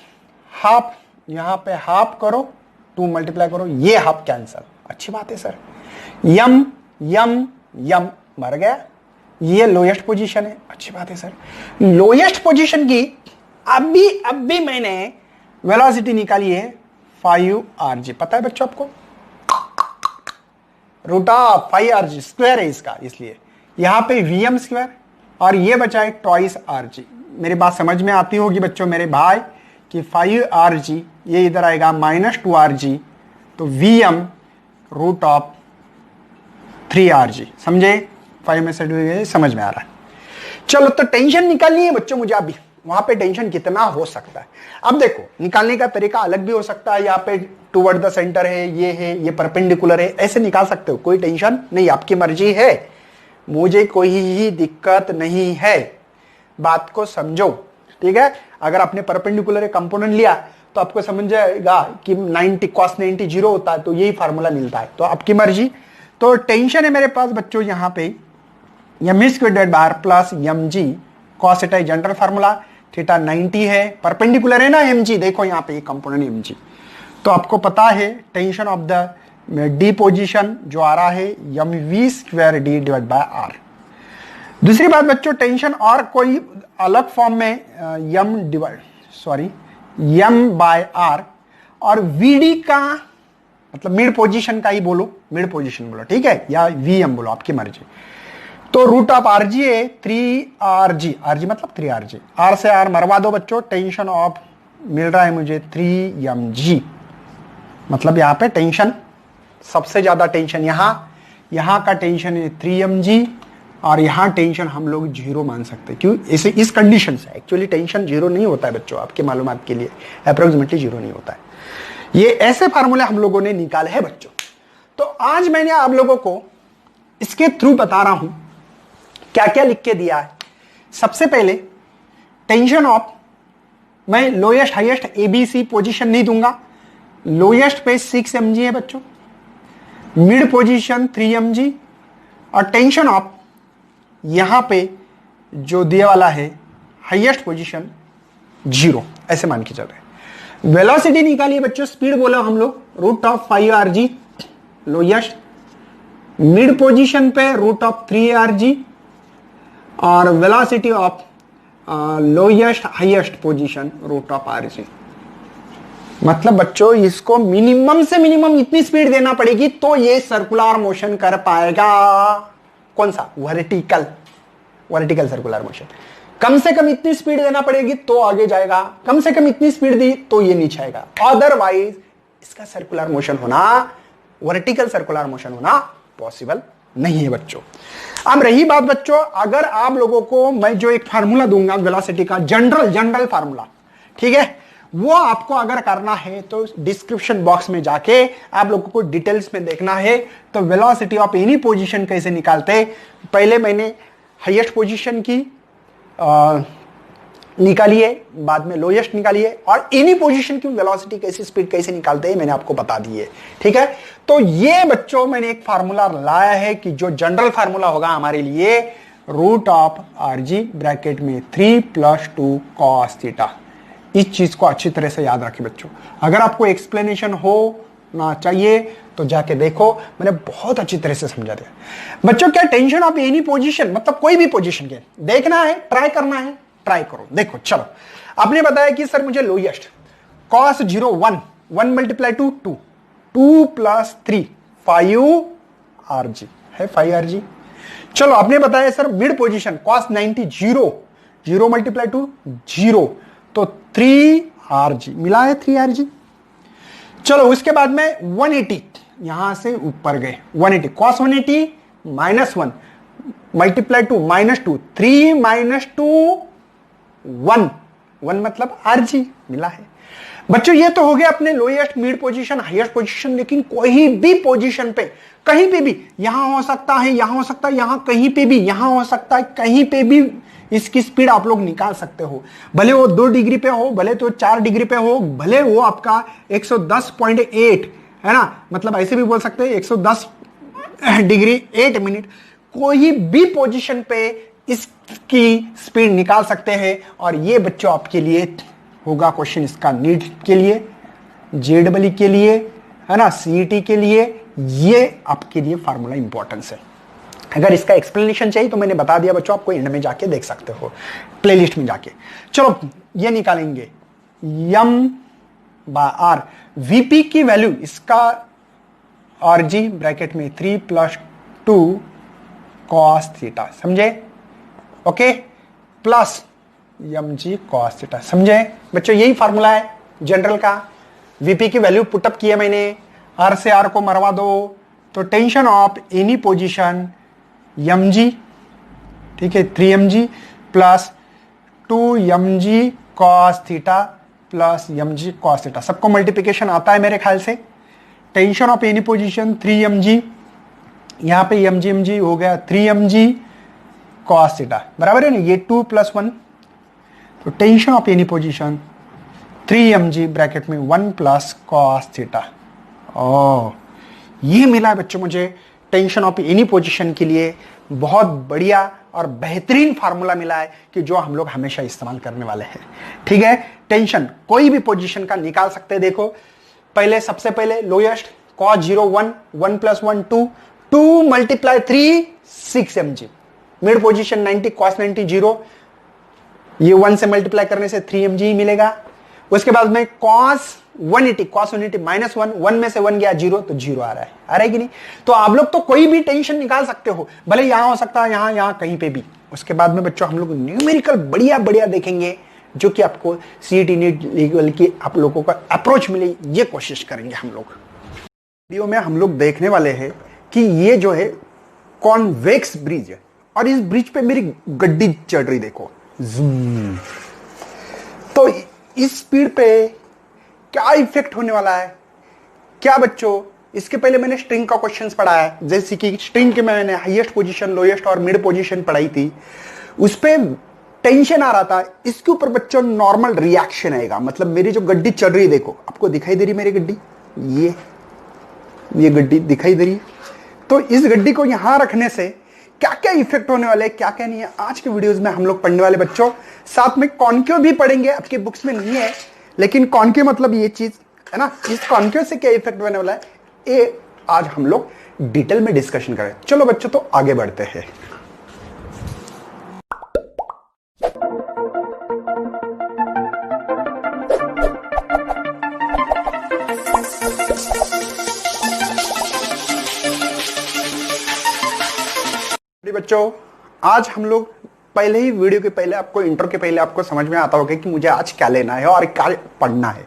हाफ यहां पे हाफ करो, 2 मल्टीप्लाई करो, ये हाफ कैंसल। अच्छी बात है सर। यम यम यम मर गया, ये लोएस्ट पोजीशन है। अच्छी बात है सर। लोएस्ट पोजीशन की अभी मैंने वेलोसिटी निकाली है 5RG, पता है बच्चों आपको, √5RG² है इसका, इसलिए यहां पे Vm² और ये बचा है ट्वाइस RG। मेरी बात समझ में आती होगी बच्चों मेरे भाई कि 5RG ये इधर आएगा -2RG, तो Vm √3RG, समझे। 5 में से समझ में आ रहा है। चलो तो टेंशन निकालनी है बच्चों मुझे अभी, वहां पे टेंशन कितना हो सकता है। अब देखो निकालने का तरीका अलग भी हो सकता है, यहाँ पे टुवर्ड द सेंटर है, ये परपेंडिकुलर है, ऐसे निकाल सकते हो, कोई टेंशन नहीं, आपकी मर्जी है, मुझे कोई ही दिक्कत नहीं है, बात को समझो। ठीक है, अगर आपने परपेंडिकुलर कंपोनेंट लिया तो आपको समझ जाएगा कि 90 cos 90 0 होता है, तो यही फार्मूला मिलता है, तो आपकी मर्जी। तो टेंशन है मेरे पास बच्चों यहाँ पे mv² plus mg cos theta general formula, theta 90 है, परपेंडिकुलर है ना mg, देखो यहाँ पे कंपोनेंट mg। तो आपको पता है tension of the D position जो आ रहा है mv² d divide by r। दूसरी बात बच्चों, टेंशन और कोई अलग फॉर्म में m बाय r, और vd का मतलब मिड पोजीशन का ही बोलो, मिड पोजीशन बोलो, ठीक है, या vm बोलो, आपकी मर्जी। तो रूट ऑफ rg है 3rg, rg मतलब 3rg, r से r मरवा दो बच्चों, टेंशन ऑफ मिल रहा है मुझे 3mg। मतलब यहां पे टेंशन, सबसे ज्यादा टेंशन यहां का टेंशन है 3mg, और यहां टेंशन हम लोग 0 मान सकते हैं। क्यों? इसे इस कंडीशन से एक्चुअली टेंशन 0 नहीं होता है बच्चों, आपके मालूमात के लिए अप्रोक्सीमेटली 0 नहीं होता है। ये ऐसे फार्मूले हम लोगों ने निकाले हैं बच्चों। तो आज मैंने आप लोगों को इसके थ्रू बता रहा हूं क्या क्या लिख के दिया है। सबसे पहले टेंशन ऑफ, मैं लोएस्ट हाईएस्ट एबीसी पोजीशन नहीं दूंगा, लोएस्ट पे 6 mg है बच्चों, मिड पोजीशन 3 mg, और टेंशन ऑफ यहां पे जो दिया वाला है हाईएस्ट पोजीशन 0, ऐसे मान के चल रहे हैं। वेलोसिटी निकालिए बच्चों, स्पीड बोला हम लोग root of 5rg lowest, mid position पे रूट ऑफ 3rg, और velocity of lowest highest position root of rg। मतलब बच्चों इसको मिनिमम से मिनिमम इतनी स्पीड देना पड़ेगी तो ये सर्कुलर मोशन कर पाएगा। कौन सा? Vertical circular motion. कम से कम इतनी स्पीड देना पड़ेगी तो आगे जाएगा, कम से कम इतनी स्पीड दी तो ये नीचे आएगा, अदरवाइज इसका सर्कुलर मोशन होना, वर्टिकल सर्कुलर मोशन होना पॉसिबल नहीं है बच्चों। अब रही बात बच्चों, अगर आप लोगों को मैं जो एक फार्मूला दूंगा वेलोसिटी का, जनरल फार्मूला, ठीक है, वो आपको अगर करना है तो डिस्क्रिप्शन बॉक्स में जाके आप लोगों को डिटेल्स में देखना है। तो वेलोसिटी ऑफ एनी पोजीशन कैसे निकालते, पहले मैंने हाईएस्ट पोजीशन की निकाली है, बाद में लोएस्ट निकाली है, और एनी पोजीशन की वेलोसिटी कैसे, स्पीड कैसे निकालते हैं मैंने आपको बता दी है, ठीक है। तो ये बच्चों मैंने एक फार्मूला लाया है कि जो जनरल फार्मूला होगा हमारे लिए, रूट ऑफ rg ब्रैकेट में 3 + 2 cos थीटा। इस चीज को अच्छी तरह से याद रखें बच्चों। अगर आपको एक्सप्लेनेशन हो ना चाहिए तो जाके देखो, मैंने बहुत अच्छी तरह से समझा दिया बच्चों। क्या टेंशन ऑफ एनी पोजीशन, मतलब कोई भी पोजीशन के देखना है, ट्राई करना है, ट्राई करो। देखो चलो, आपने बताया कि सर मुझे लोएस्ट cos 0 1 × 2 2 2 + 3 5rg है, 5rg। चलो आपने बताया सर मिड पोजीशन cos 90 0 0 × 2 0, तो 3rg मिला है, 3rg। चलो उसके बाद में 180, यहां से ऊपर गए, 180 cos 180 -1 × 2 -2 3 - 2 1 1 मतलब rg मिला है बच्चों। ये तो हो गया अपने lowest, mid position, highest position. लेकिन कोई भी पोजीशन पे, कहीं पे भी, यहां हो सकता है, यहां हो सकता है, यहां कहीं पे भी, यहां हो सकता है, कहीं पे भी इसकी स्पीड आप लोग निकाल सकते हो। भले वो 2 डिग्री पे हो, भले तो 4 डिग्री पे हो, भले वो आपका 110.8 है ना, मतलब ऐसे भी बोल सकते हैं 110 डिग्री 8 मिनट, कोई भी पोजीशन पे इसकी स्पीड निकाल सकते हैं। और ये बच्चों आपके लिए होगा क्वेश्चन, इसका नीट के लिए, जेडबल के लिए, है ना, सीईटी के लिए, ये आपके लिए फार्मूला इंपॉर्टेंस है। अगर इसका एक्सप्लेनेशन चाहिए तो मैंने बता दिया बच्चों, आपको एंड में जाके देख सकते हो, प्लेलिस्ट में जाके। चलो ये निकालेंगे m/r, वीपी की वैल्यू, इसका rg ब्रैकेट में 3 + 2 cos थीटा, समझे, okay, plus mg cos theta, समझे बच्चों। यही फार्मूला है जनरल का। वीपी की वैल्यू पुटअप किया मैंने, r से r को मरवा दो, तो tension of any position mg, ठीक है, 3mg + 2mg cos theta + mg cos theta, सबको मल्टीप्लिकेशन आता है मेरे ख्याल से। Tension of any position 3mg, यहां पे mg हो गया 3mg cos थीटा, बराबर है ना, ये 2 + 1, तो tension of any position 3mg bracket में 1 + cos थीटा। ओ ये मिला है बच्चों मुझे टेंशन ऑफ एनी पोजीशन के लिए बहुत बढ़िया और बेहतरीन फार्मूला मिला है कि जो हम लोग हमेशा इस्तेमाल करने वाले हैं। ठीक है, टेंशन कोई भी पोजीशन का निकाल सकते हैं। देखो पहले, सबसे पहले lowest cos 0 1, 1 + 1 2, 2 × 3 6 mg। Mid position 90 cos 90 0, ये 1 से मल्टीप्लाई करने से 3 mg ही मिलेगा। उसके बाद में cos 180 -1, 1 में से 1 गया 0 तो 0 आ रहा है कि नहीं। तो आप लोग तो कोई भी टेंशन निकाल सकते हो, भले यहां हो सकता है, यहां कहीं पे भी। उसके बाद में बच्चों हम लोग न्यूमेरिकल बढ़िया बढ़िया देखेंगे, जो कि आपको सीईटी नीट लेवल की आप लोगों का अप्रोच मिले, ये कोशिश करेंगे हम लोग। वीडियो में हम लोग देखने वाले हैं कि ये जो है कॉन्वेक्स ब्रिज है, और इस ब्रिज पे मेरी गड्डी चढ़ रही, देखो ज़ूम। तो इस स्पीड पे क्या इफेक्ट होने वाला है क्या बच्चों? इसके पहले मैंने स्ट्रिंग का क्वेश्चंस पढ़ा है, जैसे कि स्ट्रिंग के मैंने हाईएस्ट पोजीशन, लोएस्ट और मिड पोजीशन पढ़ाई थी। उस पे टेंशन आ रहा था, इसके ऊपर बच्चों नॉर्मल रिएक्शन आएगा। मतलब मेरी जो गड्डी चल रही है, देखो आपको दिखाई दे रही मेरी गड्डी, ये गड्डी दिखाई दे रही है। तो इस गड्डी को यहां रखने से क्या क्या इफेक्ट होने वाले हैं, क्या क्या नहीं है, आज के वीडियोस में हम लोग पढ़ने वाले बच्चों। साथ में कॉन्केव भी पढ़ेंगे, आपके बुक्स में नहीं है, लेकिन कॉन्केव मतलब ये चीज है ना, इस कॉन्केव से क्या इफेक्ट होने वाला है, ये आज हम लोग डिटेल में डिस्कशन करें। चलो बच्चों, तो आगे बढ़ते हैं। बच्चों आज हम लोग पहले ही वीडियो के पहले, आपको इंट्रो के पहले आपको समझ में आता होगा कि मुझे आज क्या लेना है और क्या पढ़ना है।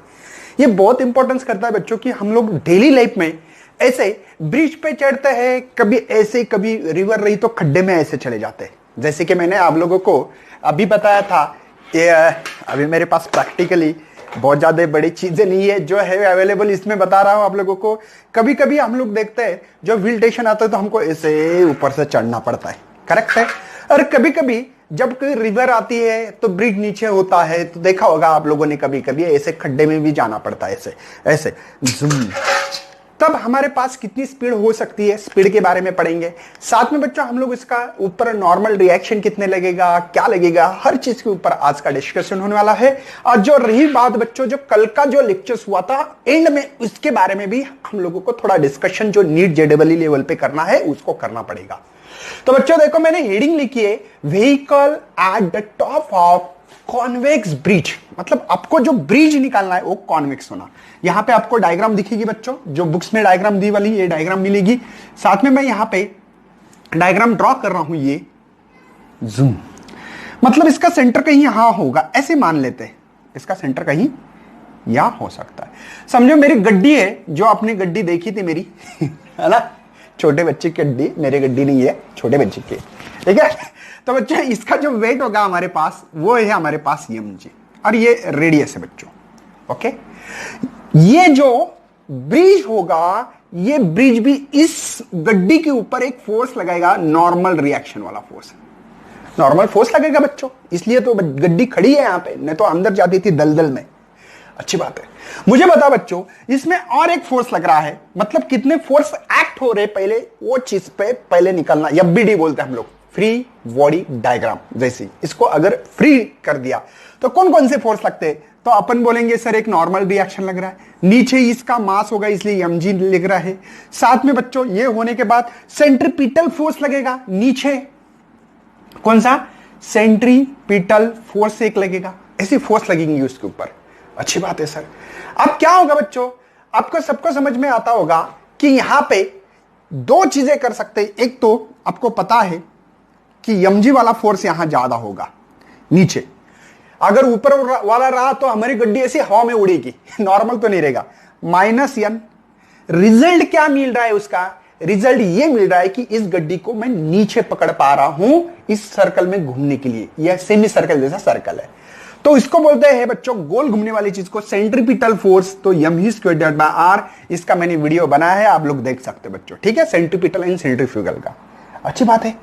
ये बहुत इंपॉर्टेंस करता है बच्चों कि हम लोग डेली लाइफ में ऐसे ब्रिज पे चढ़ते हैं, कभी ऐसे, कभी रिवर रही तो खड्डे में ऐसे चले जाते हैं। जैसे कि मैंने आप लोगों को अभी बताया था, ये अभी मेरे पास प्रैक्टिकली बहुत ज्यादा बड़ी चीजें नहीं है जो है अवेलेबल, इसमें बता रहा हूं आप लोगों को। कभी कभी हम लोग देखते हैं जो व्हील स्टेशन आता है तो हमको ऐसे ऊपर से चढ़ना पड़ता है, करेक्ट है। और कभी कभी जब कोई रिवर आती है तो ब्रिज नीचे होता है, तो देखा होगा आप लोगों ने कभी कभी ऐसे खड्डे में भी जाना पड़ता है, ऐसे ऐसे जूम। तब हमारे पास कितनी स्पीड हो सकती है, स्पीड के बारे में पढ़ेंगे। साथ में बच्चों हम लोग इसका ऊपर नॉर्मल रिएक्शन कितने लगेगा, क्या लगेगा, हर चीज के ऊपर आज का डिस्कशन होने वाला है। और जो रही बात बच्चों, जो कल का जो लेक्चर्स हुआ था एंड में, उसके बारे में भी हम लोगों को थोड़ा डिस्कशन जो नीट जेडबलई लेवल पे करना है उसको करना पड़ेगा। तो बच्चों देखो मैंने हेडिंग लिखी है, vehicle at the top of convex bridge. मतलब आपको जो ब्रिज निकालना है वो कॉन्वेक्स होना। यहां पे आपको डायग्राम दिखेगी बच्चों, जो बुक्स में डायग्राम दी वाली ये डायग्राम मिलेगी। साथ में मैं यहां पे डायग्राम ड्रॉ कर रहा हूं, ये जूम। मतलब इसका सेंटर कहीं यहां होगा, ऐसे मान लेते हैं इसका सेंटर कहीं यहां हो सकता है। समझो मेरी गड्डी है, जो आपने गड्डी देखी थी मेरी है ना, छोटे बच्चे की गड्डी, मेरी गड्डी नहीं है, छोटे बच्चे की, ठीक है। तो बच्चों इसका जो वेट होगा हमारे पास, वो है हमारे पास mg, और ये रेडियस है बच्चों, ओके। ये जो ब्रिज होगा, ये ब्रिज भी इस गड्डी के ऊपर एक फोर्स लगाएगा, नॉर्मल रिएक्शन वाला फोर्स, नॉर्मल फोर्स लगेगा बच्चों। इसलिए तो गड्डी खड़ी है यहां पे, नहीं तो अंदर जाती थी दलदल में। अच्छी बात है। मुझे बता बच्चों, इसमें और एक फोर्स लग रहा है, मतलब कितने फोर्स एक्ट हो रहे, पहले वो चीज पे पहले निकलना, FBD बोलते हैं हम लोग, फ्री बॉडी डायग्राम। जैसे इसको अगर फ्री कर दिया तो कौन कौन से फोर्स लगते हैं, तो अपन बोलेंगे सर एक नॉर्मल रिएक्शन लग रहा है, नीचे इसका मास होगा इसलिए mg लिख रहा है। साथ में बच्चों ये होने के बाद सेंट्रीपिटल फोर्स लगेगा नीचे, कौन सा, सेंट्रीपिटल फोर्स एक लगेगा, ऐसी फोर्स लगेंगी उसके ऊपर। अच्छी बात है सर। अब क्या होगा बच्चों, आपको सबको समझ में आता होगा कि यहां पे दो चीजें कर सकते हैं। एक तो आपको पता है कि mg वाला फोर्स यहां ज्यादा होगा नीचे, अगर ऊपर वाला रहा तो हमारी गड्डी ऐसी हवा में उड़ेगी, नॉर्मल तो नहीं रहेगा। -n, रिजल्ट क्या मिल रहा है उसका, रिजल्ट ये मिल रहा है कि इस गड्डी को मैं नीचे पकड़ पा रहा हूं इस सर्कल में घूमने के लिए, यह सेमी सर्कल जैसा सर्कल है। तो इसको बोलते हैं बच्चों गोल घूमने वाली चीज को सेंट्रीपिटल फोर्स। तो mv²/r, इसका मैंने वीडियो बनाया है, आप लोग देख सकते हो बच्चों, ठीक है, सेंट्रीपिटल एंड सेंट्रीफ्यूगल का। अच्छी बात है,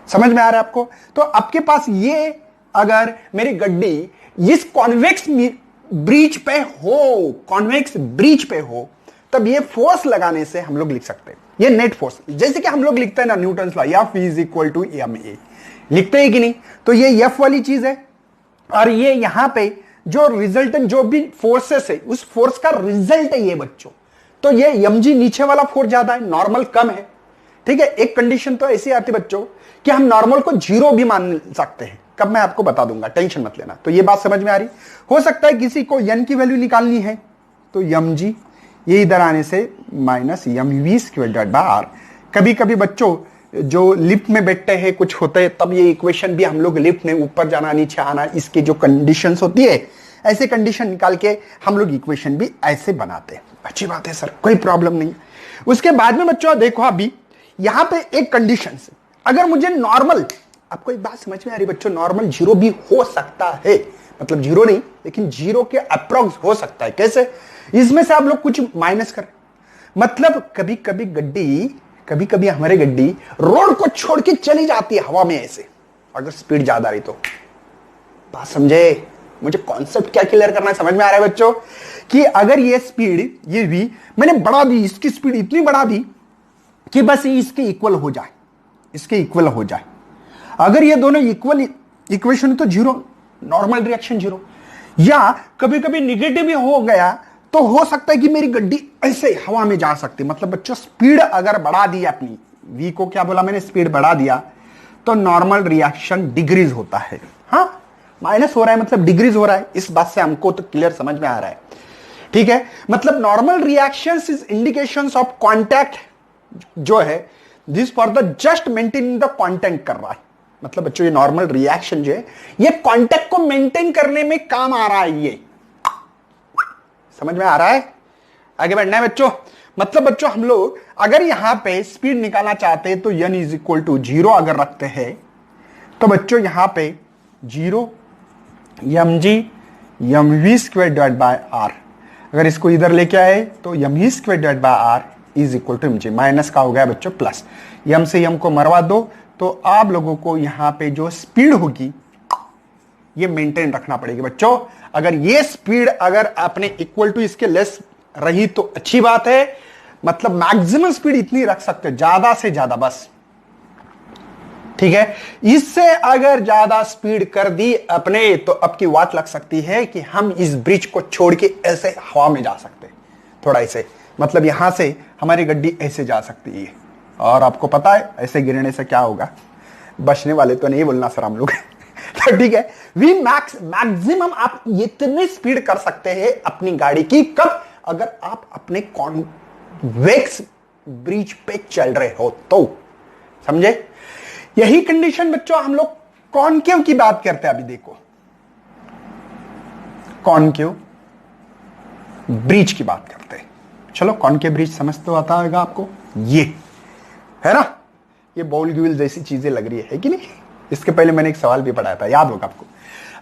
समझ में आ रहा है आपको। तो आपके पास ये, अगर मेरी गड्डी इस कॉन्वेक्स ब्रिज पे हो, कॉन्वेक्स ब्रिज पे हो, तब ये फोर्स लगाने से हम लोग लिख सकते हैं। ये नेट फोर्स, जैसे कि हम लोग लिखते हैं ना Newton law, F is equal to ma, लिखते हैं कि नहीं? तो ये F वाली चीज है, और ये यहां पे जो रिजल्टेंट जो भी फोर्सेस है उस फोर्स का रिजल्ट है ये बच्चों। तो ये mg नीचे वाला फोर्स ज्यादा है, नॉर्मल कम है, ठीक है। एक कंडीशन तो ऐसी आती है बच्चों कि हम नॉर्मल को 0 भी मान सकते हैं, कब मैं आपको बता दूंगा, टेंशन मत लेना। तो ये बात समझ में आ रही? हो सकता है किसी को n की वैल्यू निकालनी है, तो mg ये इधर आने से माइनस mv²/r। कभी कभी बच्चों जो लिफ्ट में बैठते हैं कुछ होते हैं, तब ये इक्वेशन भी हम लोग लिफ्ट में ऊपर जाना नीचे आना, इसकी जो कंडीशंस होती है, ऐसे कंडीशन निकाल के हम लोग इक्वेशन भी ऐसे बनाते हैं। अच्छी बात है सर, कोई प्रॉब्लम नहीं। उसके बाद में बच्चों देखो अभी यहां पे एक कंडीशन है, अगर मुझे नॉर्मल, आपको एक बात समझ में आ रही बच्चों, नॉर्मल 0 भी हो सकता है, मतलब 0 नहीं लेकिन 0 के अप्रोक्स हो सकता है। कैसे? इसमें से आप लोग कुछ माइनस कर, मतलब कभी कभी हमारे गड्डी रोड को छोड़ के चली जाती है हवा में ऐसे, अगर स्पीड ज्यादा रही तो। बात समझे? मुझे कॉन्सेप्ट क्या क्लियर करना है, समझ में आ रहा है बच्चों? कि अगर ये स्पीड ये भी मैंने बढ़ा दी, इसकी स्पीड इतनी बढ़ा दी कि बस इसके इक्वल हो जाए, इसके इक्वल हो जाए। अगर ये दोनों इक्वल इक्वेशन तो 0, नॉर्मल रिएक्शन 0, या कभी कभी निगेटिव भी हो गया तो हो सकता है कि मेरी गड्डी ऐसे हवा में जा सकती। मतलब बच्चों स्पीड अगर बढ़ा दी अपनी, v को क्या बोला मैंने, स्पीड बढ़ा दिया, तो नॉर्मल रिएक्शन डिग्रीज होता है। हाँ, माइनस हो रहा है मतलब डिग्रीज हो रहा है, इस बात से हमको तो क्लियर समझ में आ रहा है, ठीक है। मतलब normal reactions is indications of contact जो है, this for the just maintaining the contact कर रहा है। मतलब बच्चों ये नॉर्मल रिएक्शन जो है ये कांटेक्ट को मेंटेन करने में काम आ रहा है। ये समझ में आ रहा है? आगे बढ़ना है बच्चों। मतलब बच्चों हम लोग अगर यहां पे स्पीड निकालना चाहते हैं तो n इज इक्वल टू 0 अगर रखते हैं तो बच्चों यहां पे 0 mg mv²/r, अगर इसको इधर लेके आए तो mv²/r is equal to mg, minus का हो गया बच्चों प्लस, m से m को मरवा दो तो आप लोगों को यहां पे जो स्पीड होगी ये मेंटेन रखना पड़ेगी बच्चों। अगर ये स्पीड अगर आपने इक्वल टू इसके लेस रही तो अच्छी बात है, मतलब मैक्सिमम स्पीड इतनी रख सकते हो, ज्यादा से ज्यादा बस, ठीक है। इससे अगर ज्यादा स्पीड कर दी अपने तो अब की वाट लग सकती है कि हम इस ब्रिज को छोड़ के ऐसे हवा में जा सकते हैं, थोड़ा ऐसे, मतलब यहां से हमारी गड्डी ऐसे जा सकती है। और आपको पता है ऐसे गिरने से क्या होगा, बचने वाले तो नहीं बोलना सर हम लोग तो ठीक है, वी मैक्सिमम आप इतनी स्पीड कर सकते हैं अपनी गाड़ी की, कब? अगर आप अपने कॉन्वेक्स ब्रिज पे चल रहे हो तो, समझे? यही कंडीशन बच्चों हम लोग कॉनकेव की बात करते हैं। अभी देखो कॉनकेव ब्रिज की बात करते हैं, चलो कॉनकेव ब्रिज समझ तो आता होगा आपको, ये है ना, ये बॉल ग्यूल जैसी चीजें लग रही है कि नहीं? इसके पहले मैंने एक सवाल भी पढ़ाया था, याद होगा आपको।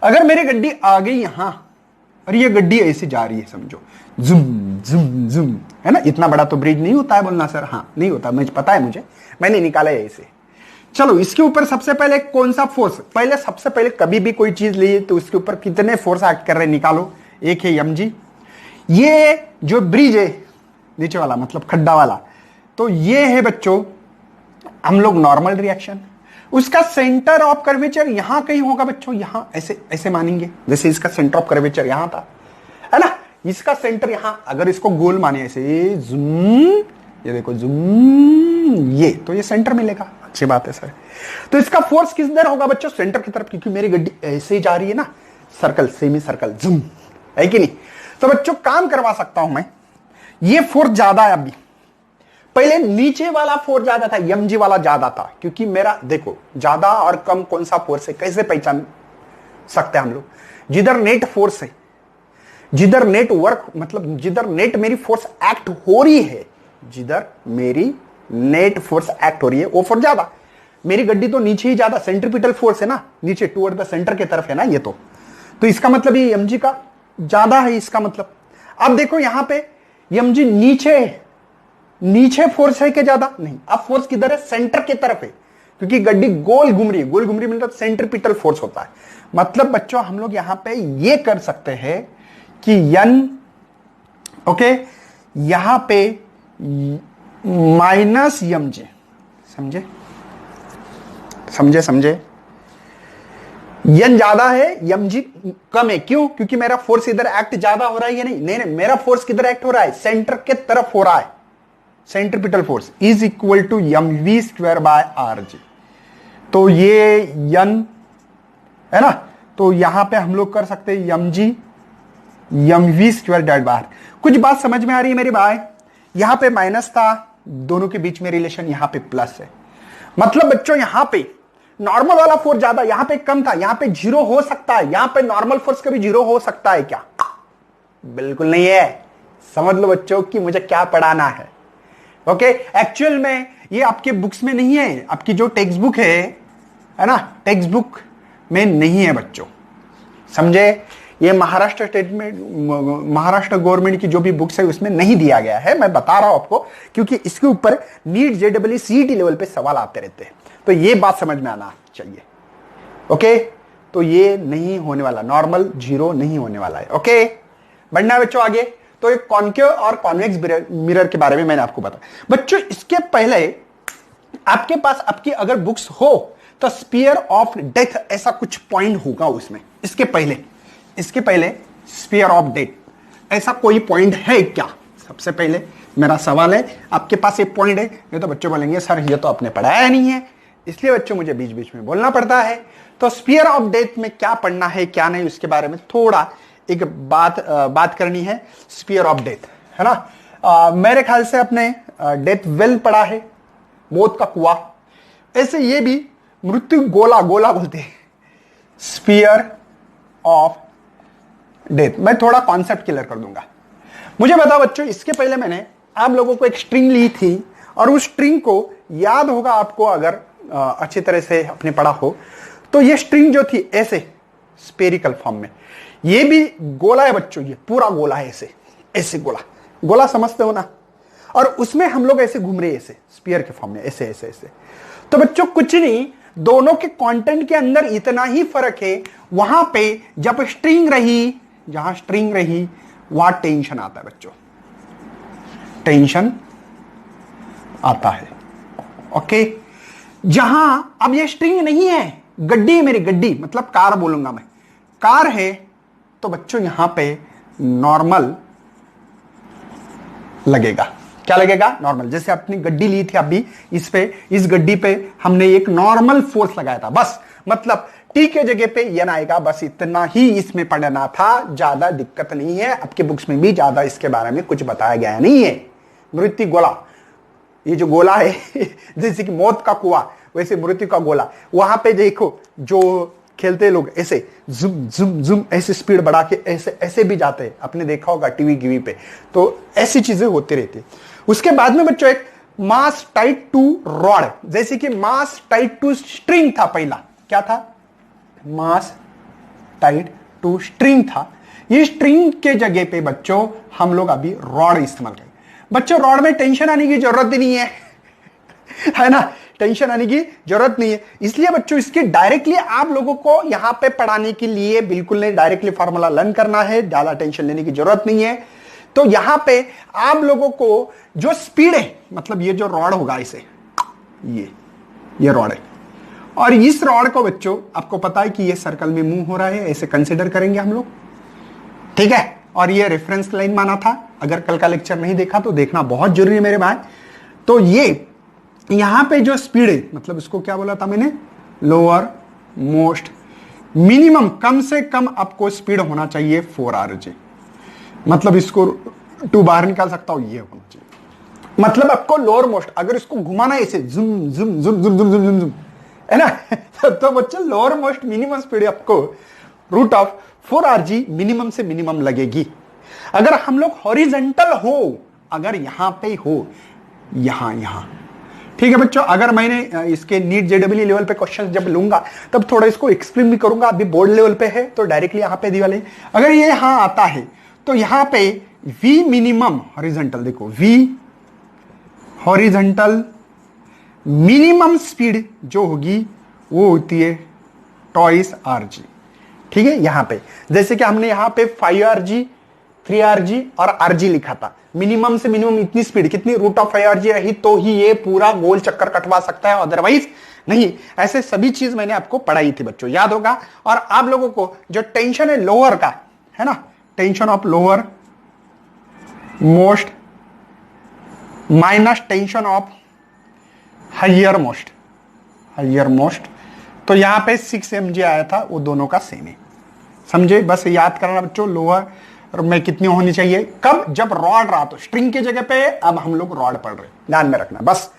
अगर मेरी गड्डी आ गई यहां और ये गड्डी ऐसे जा रही है, समझो जुम जुम जुम, है ना, इतना बड़ा तो ब्रिज नहीं होता है बोलना सर, हाँ नहीं होता, मुझे पता है, मुझे मैंने निकाला है ऐसे। चलो इसके ऊपर सबसे पहले कौन सा फोर्स, पहले सबसे पहले कभी भी कोई चीज ली तो उसके ऊपर कितने फोर्स एक्ट कर रहे हैं निकालो। एक है mg, ये जो ब्रिज है नीचे वाला मतलब खड्डा वाला, तो ये है बच्चों हम लोग नॉर्मल रिएक्शन, उसका सेंटर ऑफ कर्वेचर यहां कहीं होगा बच्चों, यहां ऐसे ऐसे मानेंगे, जैसे इसका सेंटर ऑफ कर्वेचर यहां था, है ना, इसका सेंटर यहां, अगर इसको गोल माने ऐसे जूम, ये देखो जूम, ये तो ये सेंटर मिलेगा, अच्छी बात है सर। तो इसका फोर्स किस तरह होगा बच्चों? सेंटर की तरफ, क्योंकि मेरी गड्डी ऐसे ही जा रही है ना, सर्कल, सेमी सर्कल, जूम, है कि नहीं? तो बच्चों काम करवा सकता हूं मैं, ये फोर्स ज्यादा है अभी, पहले नीचे वाला फोर्स ज्यादा था, mg वाला ज्यादा था, क्योंकि मेरा देखो ज्यादा और कम कौन सा फोर्स है कैसे पहचान सकते हैं हम लोग? जिधर नेट फोर्स है, जिधर नेट वर्क, मतलब जिधर नेट मेरी फोर्स एक्ट हो रही है, जिधर मेरी नेट फोर्स एक्ट हो रही है वो फोर्स ज्यादा। मेरी गड्डी तो नीचे ही ज्यादा, सेंट्रीपिटल फोर्स है ना, नीचे टुवर्ड द सेंटर के तरफ है ना ये, तो इसका मतलब ये mg का ज्यादा है, इसका मतलब। अब देखो यहां पे mg नीचे फोर्स है क्या ज्यादा? नहीं। अब फोर्स किधर है? सेंटर की तरफ है, क्योंकि गड्डी गोल घूम रही है, गोल घूम रही मतलब सेंट्रीपिटल फोर्स होता है। मतलब बच्चों हम लोग यहां पे ये कर सकते हैं कि n, ओके, यहां पे माइनस यम जी। समझे समझे समझे, यन ज्यादा है यम जी कम है। क्यों? क्योंकि मेरा फोर्स इधर एक्ट ज्यादा हो रहा है या नहीं? नहीं नहीं, मेरा फोर्स किधर एक्ट हो रहा है? सेंटर के तरफ हो रहा है। Centripetal force is equal to M we square by R G. तो ये यन है ना, तो यहां पे हम लोग कर सकते हैं m g M we square divide by r. कुछ बात समझ में आ रही है मेरी भाई? यहां पे माइनस था, दोनों के बीच में रिलेशन यहां पे प्लस है। मतलब बच्चों यहां पे नॉर्मल वाला फोर्स ज्यादा, यहां पे कम था, यहां पे जीरो हो सकता है। यहां पे नॉर्मल फोर्स कभी जीरो हो सकता है क्या? बिल्कुल नहीं है। समझ लो बच्चों कि मुझे क्या पढ़ाना है। ओके, एक्चुअल में ये आपके बुक्स में नहीं है, आपकी जो टेक्स्ट बुक है ना, टेक्स्ट बुक में नहीं है बच्चों। समझे? ये महाराष्ट्र स्टेट में, महाराष्ट्र गवर्नमेंट की जो भी बुक्स है उसमें नहीं दिया गया है। मैं बता रहा हूं आपको क्योंकि इसके ऊपर नीट जेडब्ल्यू सीईटी लेवल पे सवाल आते रहते हैं, तो ये बात समझ में आना चाहिए। ओके, तो ये नहीं होने वाला, नॉर्मल जीरो नहीं होने वाला है। ओके, बढ़ना है बच्चों आगे। तो एक कॉन्केव और कॉन्वेक्स मिरर के बारे में मैंने आपको बताया। बच्चों इसके पहले आपके पास आपकी अगर बुक्स हो तो स्पीयर ऑफ डेथ ऐसा कुछ पॉइंट होगा उसमें। इसके पहले स्पीयर ऑफ डेथ ऐसा कोई पॉइंट है क्या? सबसे पहले मेरा सवाल है, आपके पास एक पॉइंट है? ये तो बच्चों बोलेंगे सर ये तो आपने पढ़ाया नहीं है, इसलिए बच्चों मुझे बीच बीच में बोलना पड़ता है। तो स्पीयर ऑफ डेथ में क्या पढ़ना है क्या नहीं, उसके बारे में थोड़ा एक बात करनी है। स्पीयर ऑफ डेथ है ना, मेरे ख्याल से अपने डेथ वेल पढ़ा है, मौत का कुआं। ऐसे ये भी मृत्यु गोला बोलते हैं, स्पीयर ऑफ डेथ। मैं थोड़ा कॉन्सेप्ट क्लियर कर दूंगा। मुझे बताओ बच्चों, इसके पहले मैंने आप लोगों को एक स्ट्रिंग ली थी और उस स्ट्रिंग को याद होगा आपको, अगर अच्छी तरह से आपने पढ़ा हो तो ये स्ट्रिंग जो थी ऐसे स्पेरिकल फॉर्म में, ये भी गोला है बच्चों, ये पूरा गोला है, ऐसे गोला समझते हो ना, और उसमें हम लोग ऐसे घूम रहे हैं, ऐसे स्पीयर के फॉर्म में, ऐसे। तो बच्चों कुछ नहीं, दोनों के कंटेंट के अंदर इतना ही फर्क है। वहां पे जब स्ट्रिंग रही, जहां स्ट्रिंग रही वहां टेंशन आता है बच्चों, टेंशन आता है। ओके, जहां अब ये स्ट्रिंग नहीं है, गड्डी है मेरी, गड्डी मतलब कार बोलूंगा मैं, कार है, तो बच्चों यहां पे नॉर्मल लगेगा। क्या लगेगा? नॉर्मल। जैसे अपनी गड्डी ली थी अभी, इस गड्डी पे हमने एक नॉर्मल फोर्स लगाया था, बस मतलब टी के जगह पे एन आएगा, बस इतना ही इसमें पढ़ना था, ज्यादा दिक्कत नहीं है। आपके बुक्स में भी ज्यादा इसके बारे में कुछ बताया गया नहीं है। मृत्यु गोला, ये जो गोला है जैसे कि मौत का कुआं, वैसे मृत्यु का गोला। वहां पे देखो जो खेलते लोग ऐसे जुम जुम जुम ऐसे स्पीड बढ़ा के ऐसे भी जाते हैं, आपने देखा होगा टीवी पे, तो ऐसी चीजें होती रहती। उसके बाद में बच्चों एक मास टाइट टू रॉड, जैसे कि मास टाइट टू स्ट्रिंग था पहला, क्या था? मास टाइट टू स्ट्रिंग था। ये स्ट्रिंग के जगह पे बच्चों हम लोग अभी रॉड इस्तेमाल करें। बच्चों रॉड में टेंशन आने की जरूरत ही नहीं है ना, टेंशन आने की जरूरत नहीं है। इसलिए बच्चों इसकी डायरेक्टली आप लोगों को यहां पे पढ़ाने के लिए बिल्कुल नहीं, डायरेक्टली फार्मूला लर्न करना है, ज्यादा टेंशन लेने की जरूरत नहीं है। तो यहां पे आप लोगों को जो स्पीड है, मतलब ये जो रॉड होगा इसे, ये रॉड है, और इस रॉड को बच्चों आपको पता है कि ये सर्कल में मूव हो रहा है, ऐसे कंसिडर करेंगे हम लोग, ठीक है। और ये रेफरेंस लाइन माना था, अगर कल का लेक्चर नहीं देखा तो देखना बहुत जरूरी है मेरे भाई। तो ये यहां पे जो स्पीड है, मतलब इसको क्या बोला था मैंने, लोअर मोस्ट मिनिमम, कम से कम आपको स्पीड होना चाहिए 4 RG, मतलब इसको 2 बाहर निकाल सकता हूं, ये होना चाहिए। मतलब आपको लोअर मोस्ट, अगर इसको घुमाना ऐसे जुम जुम जुम जुम जुम जुम जुम, है ना तो बच्चों लोअर मोस्ट मिनिमम स्पीड आपको रूट ऑफ 4 RG मिनिमम से मिनिमम लगेगी। अगर हम लोग हॉरिजेंटल हो, अगर यहां पे हो, यहां ठीक है बच्चों। अगर मैंने इसके नीट जेडब्ल्यू लेवल पे क्वेश्चन जब लूंगा तब थोड़ा इसको एक्सप्लेन भी करूंगा, अभी बोर्ड लेवल पे है तो डायरेक्टली यहां पे दी वाले। अगर ये यहां आता है तो यहां पे V मिनिमम हॉरिजेंटल, देखो V हॉरिजेंटल मिनिमम स्पीड जो होगी वो होती है 2 RG, ठीक है। यहां पे जैसे कि हमने यहां पे 5 RG 3rg और rg लिखा था। मिनिमम से मिनिमम इतनी स्पीड, कितनी, √5rg रही तो ही ये पूरा गोल चक्कर कटवा सकता है, अदरवाइज नहीं। ऐसे सभी चीज मैंने आपको पढ़ाई थी बच्चों, याद होगा। और आप लोगों को जो टेंशन है लोअर का, है ना, tension of lower most minus tension of higher most, तो यहां पे 6 mg आया था, वो दोनों का सेम है। समझे? बस याद करना बच्चों, लोअर में कितनी होनी चाहिए, कब, जब रॉड रहा तो स्ट्रिंग की जगह पे, अब हम लोग रॉड पढ़ रहे हैं, ध्यान में रखना। बस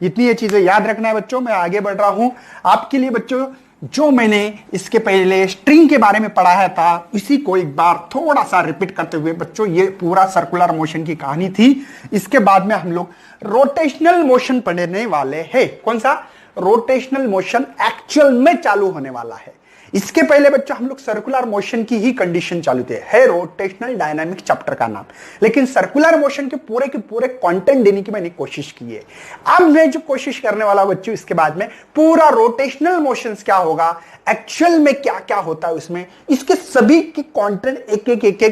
इतनी ये चीजें याद रखना है बच्चों। मैं आगे बढ़ रहा हूं आपके लिए बच्चों। जो मैंने इसके पहले स्ट्रिंग के बारे में पढ़ाया था उसी को एक बार थोड़ा सा रिपीट करते हुए बच्चों, ये पूरा सर्कुलर मोशन की कहानी थी। इसके बाद में हम लोग रोटेशनल मोशन पढ़ने वाले हैं। कौन सा? रोटेशनल मोशन एक्चुअल में चालू होने वाला है। इसके पहले बच्चों हम लोग सर्कुलर मोशन की ही कंडीशन चालू थे, है रोटेशनल डायनामिक चैप्टर का नाम। लेकिन सर्कुलर मोशन के पूरे कंटेंट देने की मैंने कोशिश की है। अब मैं जो कोशिश करने वाला बच्चों, इसके बाद में पूरा रोटेशनल मोशंस क्या होगा, एक्चुअल में क्या क्या होता है उसमें, इसके सभी के कंटेंट एक एक